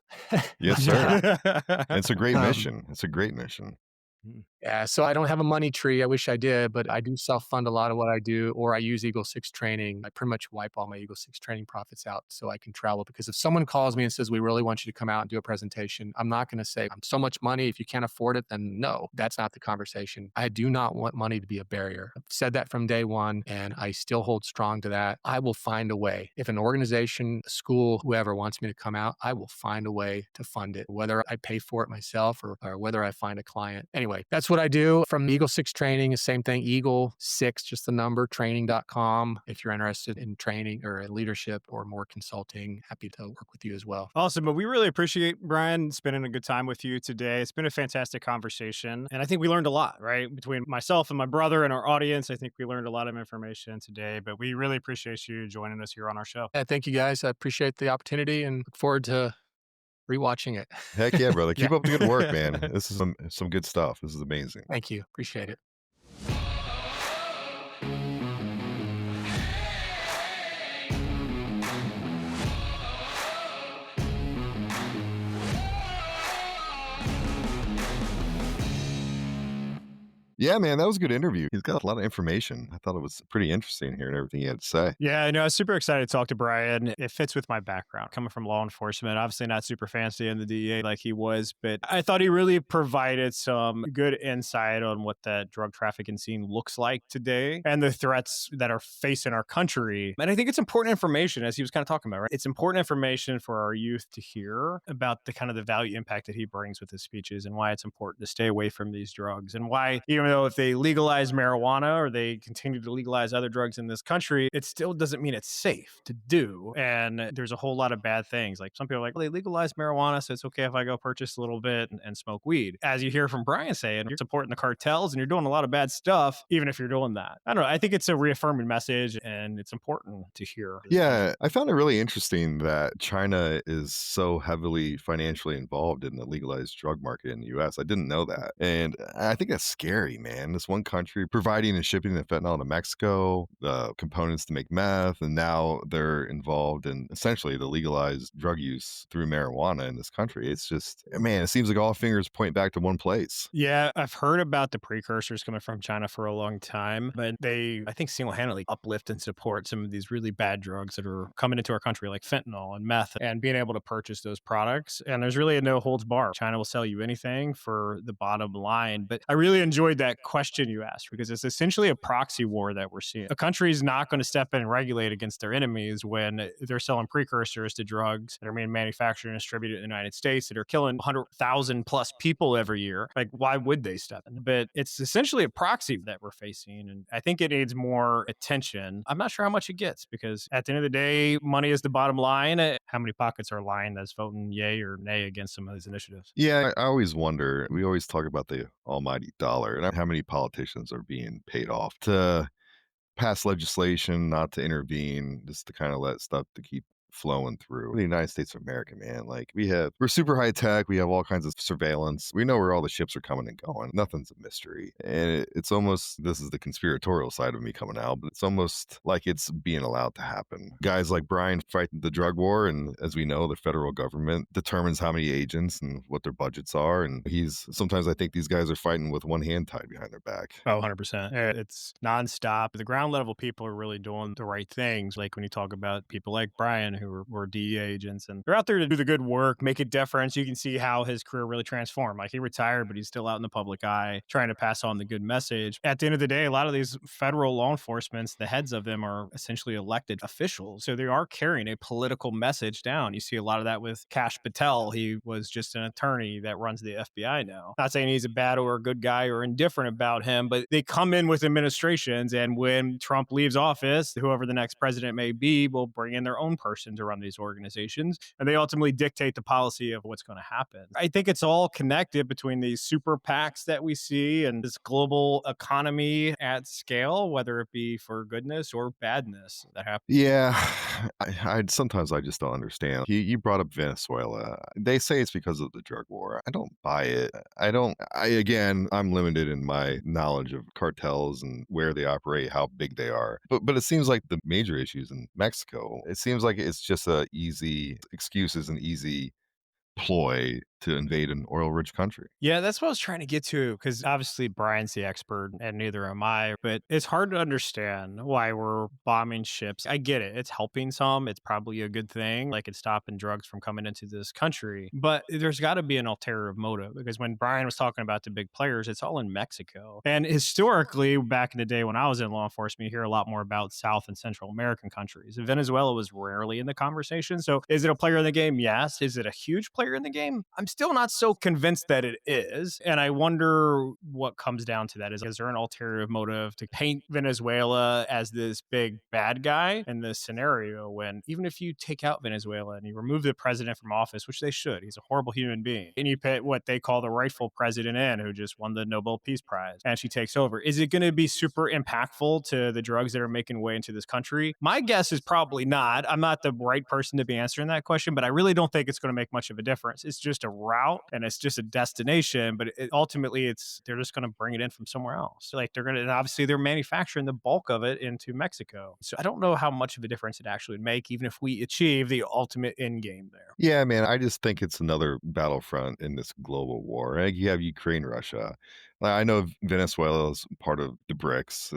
Speaker 5: Yes, sir. It's a great mission. It's a great mission.
Speaker 4: Yeah, so I don't have a money tree. I wish I did, but I do self-fund a lot of what I do, or I use Eagle 6 training. I pretty much wipe all my Eagle 6 training profits out so I can travel. Because if someone calls me and says, we really want you to come out and do a presentation, I'm not going to say, I'm so much money. If you can't afford it, then no, that's not the conversation. I do not want money to be a barrier. I've said that from day one, and I still hold strong to that. I will find a way. If an organization, a school, whoever wants me to come out, I will find a way to fund it, whether I pay for it myself or whether I find a client. Anyway, that's what I do. From Eagle 6 training, the same thing, Eagle 6, just the number, training.com. If you're interested in training or in leadership or more consulting, happy to work with you as well.
Speaker 1: Awesome. But we really appreciate, Brian, spending a good time with you today. It's been a fantastic conversation. And I think we learned a lot, right? Between myself and my brother and our audience, I think we learned a lot of information today. But we really appreciate you joining us here on our show.
Speaker 4: Yeah, thank you, guys. I appreciate the opportunity and look forward to rewatching it.
Speaker 5: Heck yeah, brother. Keep up the good work, man. This is some good stuff. This is amazing.
Speaker 4: Thank you. Appreciate it.
Speaker 5: Yeah, man, that was a good interview. He's got a lot of information. I thought it was pretty interesting hearing everything he had to say.
Speaker 1: Yeah, I know. I was super excited to talk to Brian. It fits with my background, coming from law enforcement, obviously not super fancy in the DEA like he was, but I thought he really provided some good insight on what that drug trafficking scene looks like today and the threats that are facing our country. And I think it's important information, as he was kind of talking about, right? It's important information for our youth to hear about the kind of the value impact that he brings with his speeches and why it's important to stay away from these drugs and why, even though if they legalize marijuana or they continue to legalize other drugs in this country, it still doesn't mean it's safe to do. And there's a whole lot of bad things. Like some people are like, well, they legalize marijuana, so it's okay if I go purchase a little bit and smoke weed. As you hear from Brian saying, you're supporting the cartels and you're doing a lot of bad stuff, even if you're doing that. I don't know. I think it's a reaffirming message and it's important to hear.
Speaker 5: Yeah, I found it really interesting that China is so heavily financially involved in the legalized drug market in the US. I didn't know that. And I think that's scary. man. This one country providing and shipping the fentanyl to Mexico, the components to make meth, and now they're involved in essentially the legalized drug use through marijuana in this country. It's just, man, it seems like all fingers point back to one place.
Speaker 1: Yeah, I've heard about the precursors coming from China for a long time, but they, I think, single-handedly uplift and support some of these really bad drugs that are coming into our country, like fentanyl and meth, and being able to purchase those products. And there's really a no holds bar. China will sell you anything for the bottom line. But I really enjoyed that question you asked because it's essentially a proxy war that we're seeing. A country is not going to step in and regulate against their enemies when they're selling precursors to drugs that are being manufactured and distributed in the United States that are killing 100,000 plus people every year. Like, why would they step in? But it's essentially a proxy that we're facing. And I think it needs more attention. I'm not sure how much it gets because at the end of the day, money is the bottom line. How many pockets are lying that's voting yay or nay against some of these initiatives?
Speaker 5: Yeah, I always wonder. We always talk about the almighty dollar and how many politicians are being paid off to pass legislation, not to intervene, just to kind of let stuff to keep flowing through. The United States of America, man, like we're super high tech. We have all kinds of surveillance. We know where all the ships are coming and going. Nothing's a mystery. And it's almost, this is the conspiratorial side of me coming out, but it's almost like it's being allowed to happen. Guys like Brian fight the drug war. And as we know, the federal government determines how many agents and what their budgets are. And sometimes I think these guys are fighting with one hand tied behind their back.
Speaker 1: Oh, 100%. It's nonstop. The ground level people are really doing the right things. Like when you talk about people like Brian, who were DEA agents, and they're out there to do the good work, make a difference. You can see how his career really transformed. Like he retired, but he's still out in the public eye trying to pass on the good message. At the end of the day, a lot of these federal law enforcement, the heads of them are essentially elected officials. So they are carrying a political message down. You see a lot of that with Kash Patel. He was just an attorney that runs the FBI now. Not saying he's a bad or a good guy or indifferent about him, but they come in with administrations. And when Trump leaves office, whoever the next president may be will bring in their own person to run these organizations. And they ultimately dictate the policy of what's going to happen. I think it's all connected between these super PACs that we see and this global economy at scale, whether it be for goodness or badness that happens.
Speaker 5: Yeah, I sometimes I just don't understand. You brought up Venezuela. They say it's because of the drug war. I don't buy it. Again, I'm limited in my knowledge of cartels and where they operate, how big they are. But it seems like the major issues in Mexico, it seems like it's just a easy excuse, is an easy ploy to invade an oil-rich country.
Speaker 1: Yeah, that's what I was trying to get to, because obviously Brian's the expert and neither am I, but it's hard to understand why we're bombing ships. I get it. It's helping some. It's probably a good thing. Like it's stopping drugs from coming into this country. But there's got to be an ulterior motive, because when Brian was talking about the big players, it's all in Mexico. And historically, back in the day when I was in law enforcement, you hear a lot more about South and Central American countries. Venezuela was rarely in the conversation. So is it a player in the game? Yes. Is it a huge player in the game? I'm still not so convinced that it is. And I wonder what comes down to that. Is there an ulterior motive to paint Venezuela as this big bad guy in this scenario, when even if you take out Venezuela and you remove the president from office, which they should, he's a horrible human being, and you put what they call the rightful president in, who just won the Nobel Peace Prize, and she takes over, is it going to be super impactful to the drugs that are making way into this country? My guess is probably not. I'm not the right person to be answering that question, but I really don't think it's going to make much of a difference. It's just a route and it's just a destination, but ultimately they're just going to bring it in from somewhere else. Like and obviously they're manufacturing the bulk of it into Mexico. So I don't know how much of a difference it actually would make, even if we achieve the ultimate end game there.
Speaker 5: Yeah, man, I just think it's another battlefront in this global war. Like you have Ukraine, Russia. I know Venezuela is part of the BRICS,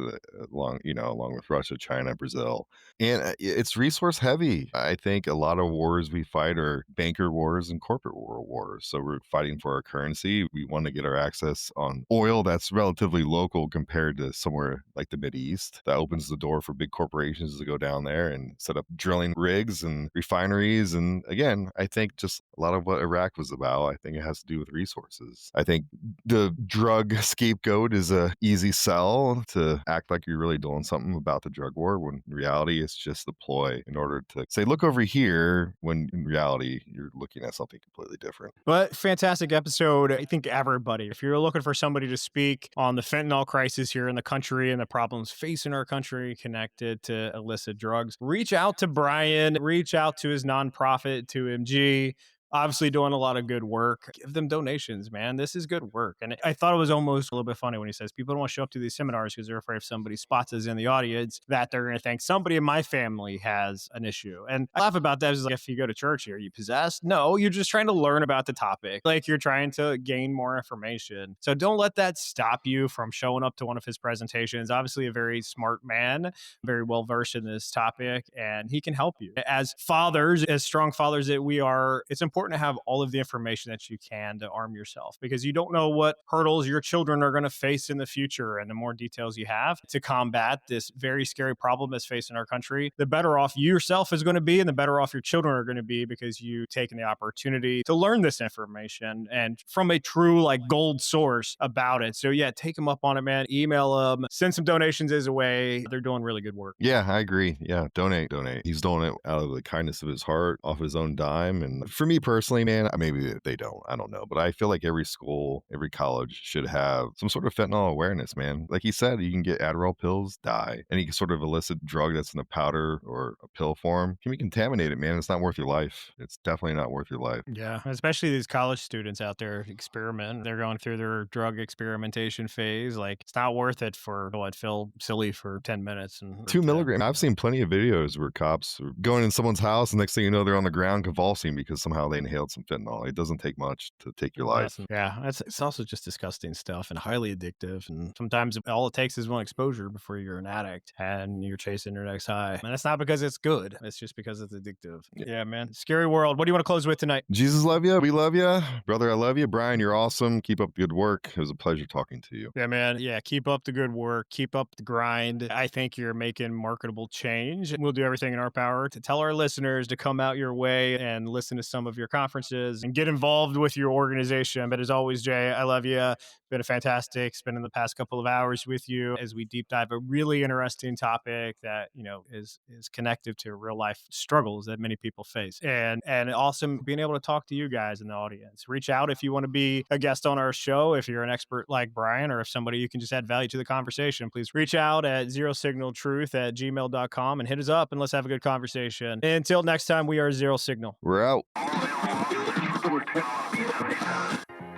Speaker 5: along with Russia, China, Brazil, and it's resource heavy. I think a lot of wars we fight are banker wars and corporate wars. So we're fighting for our currency. We want to get our access on oil that's relatively local compared to somewhere like the Mideast. That opens the door for big corporations to go down there and set up drilling rigs and refineries. And again, I think just a lot of what Iraq was about, I think it has to do with resources. I think the drug scapegoat is a easy sell to act like you're really doing something about the drug war, when in reality it's just a ploy in order to say, look over here, when in reality you're looking at something completely different.
Speaker 1: But fantastic episode. I think everybody, if you're looking for somebody to speak on the fentanyl crisis here in the country and the problems facing our country connected to illicit drugs, reach out to Brian, reach out to his nonprofit, 2MG. obviously doing a lot of good work. Give them donations, man. This is good work. And I thought it was almost a little bit funny when he says people don't want to show up to these seminars because they're afraid if somebody spots us in the audience that they're going to think somebody in my family has an issue. And I laugh about that. Is like, if you go to church, are you possessed? No, you're just trying to learn about the topic. Like you're trying to gain more information. So don't let that stop you from showing up to one of his presentations. Obviously a very smart man, very well versed in this topic, and he can help you. As fathers, as strong fathers that we are, it's important to have all of the information that you can to arm yourself, because you don't know what hurdles your children are going to face in the future. And the more details you have to combat this very scary problem that's facing our country, the better off you yourself is going to be, and the better off your children are going to be, because you've taken the opportunity to learn this information and from a true like gold source about it. So yeah, take them up on it, man. Email them, send some donations his way. They're doing really good work.
Speaker 5: Yeah, I agree. Yeah, donate. He's doing it out of the kindness of his heart, off his own dime. And for me personally, man, maybe they don't. I don't know. But I feel like every school, every college should have some sort of fentanyl awareness, man. Like he said, you can get Adderall pills, die. Any sort of illicit drug that's in a powder or a pill form can be contaminated, man. It's not worth your life. It's definitely not worth your life.
Speaker 1: Yeah, especially these college students out there experiment. They're going through their drug experimentation phase. Like, it's not worth it for what feel silly for 10 minutes. And
Speaker 5: 2 milligrams. I've seen plenty of videos where cops are going in someone's house, and next thing you know, they're on the ground convulsing because somehow they inhaled some fentanyl. It doesn't take much to take your life.
Speaker 1: Yeah, it's also just disgusting stuff and highly addictive. And sometimes all it takes is one exposure before you're an addict and you're chasing your next high. And it's not because it's good. It's just because it's addictive. Yeah, man. Scary world. What do you want to close with tonight?
Speaker 5: Jesus love you. We love you. Brother, I love you. Brian, you're awesome. Keep up the good work. It was a pleasure talking to you.
Speaker 1: Yeah, man. Yeah, keep up the good work. Keep up the grind. I think you're making marketable change. We'll do everything in our power to tell our listeners to come out your way and listen to some of your conferences and get involved with your organization. But as always, Jay, I love you. Been a fantastic spending the past couple of hours with you as we deep dive a really interesting topic that, you know, is connected to real life struggles that many people face. And awesome being able to talk to you guys in the audience. Reach out if you want to be a guest on our show, if you're an expert like Brian, or if somebody you can just add value to the conversation. Please reach out at zerosignaltruth@gmail.com and hit us up and let's have a good conversation. Until next time, we are Zero Signal.
Speaker 5: We're out.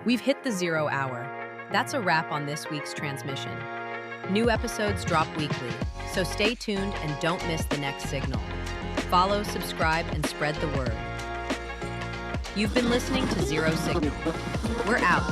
Speaker 2: We've hit the 0 hour. That's a wrap on this week's transmission. New episodes drop weekly, so stay tuned and don't miss the next signal. Follow, subscribe, and spread the word. You've been listening to Zero Signal. We're out.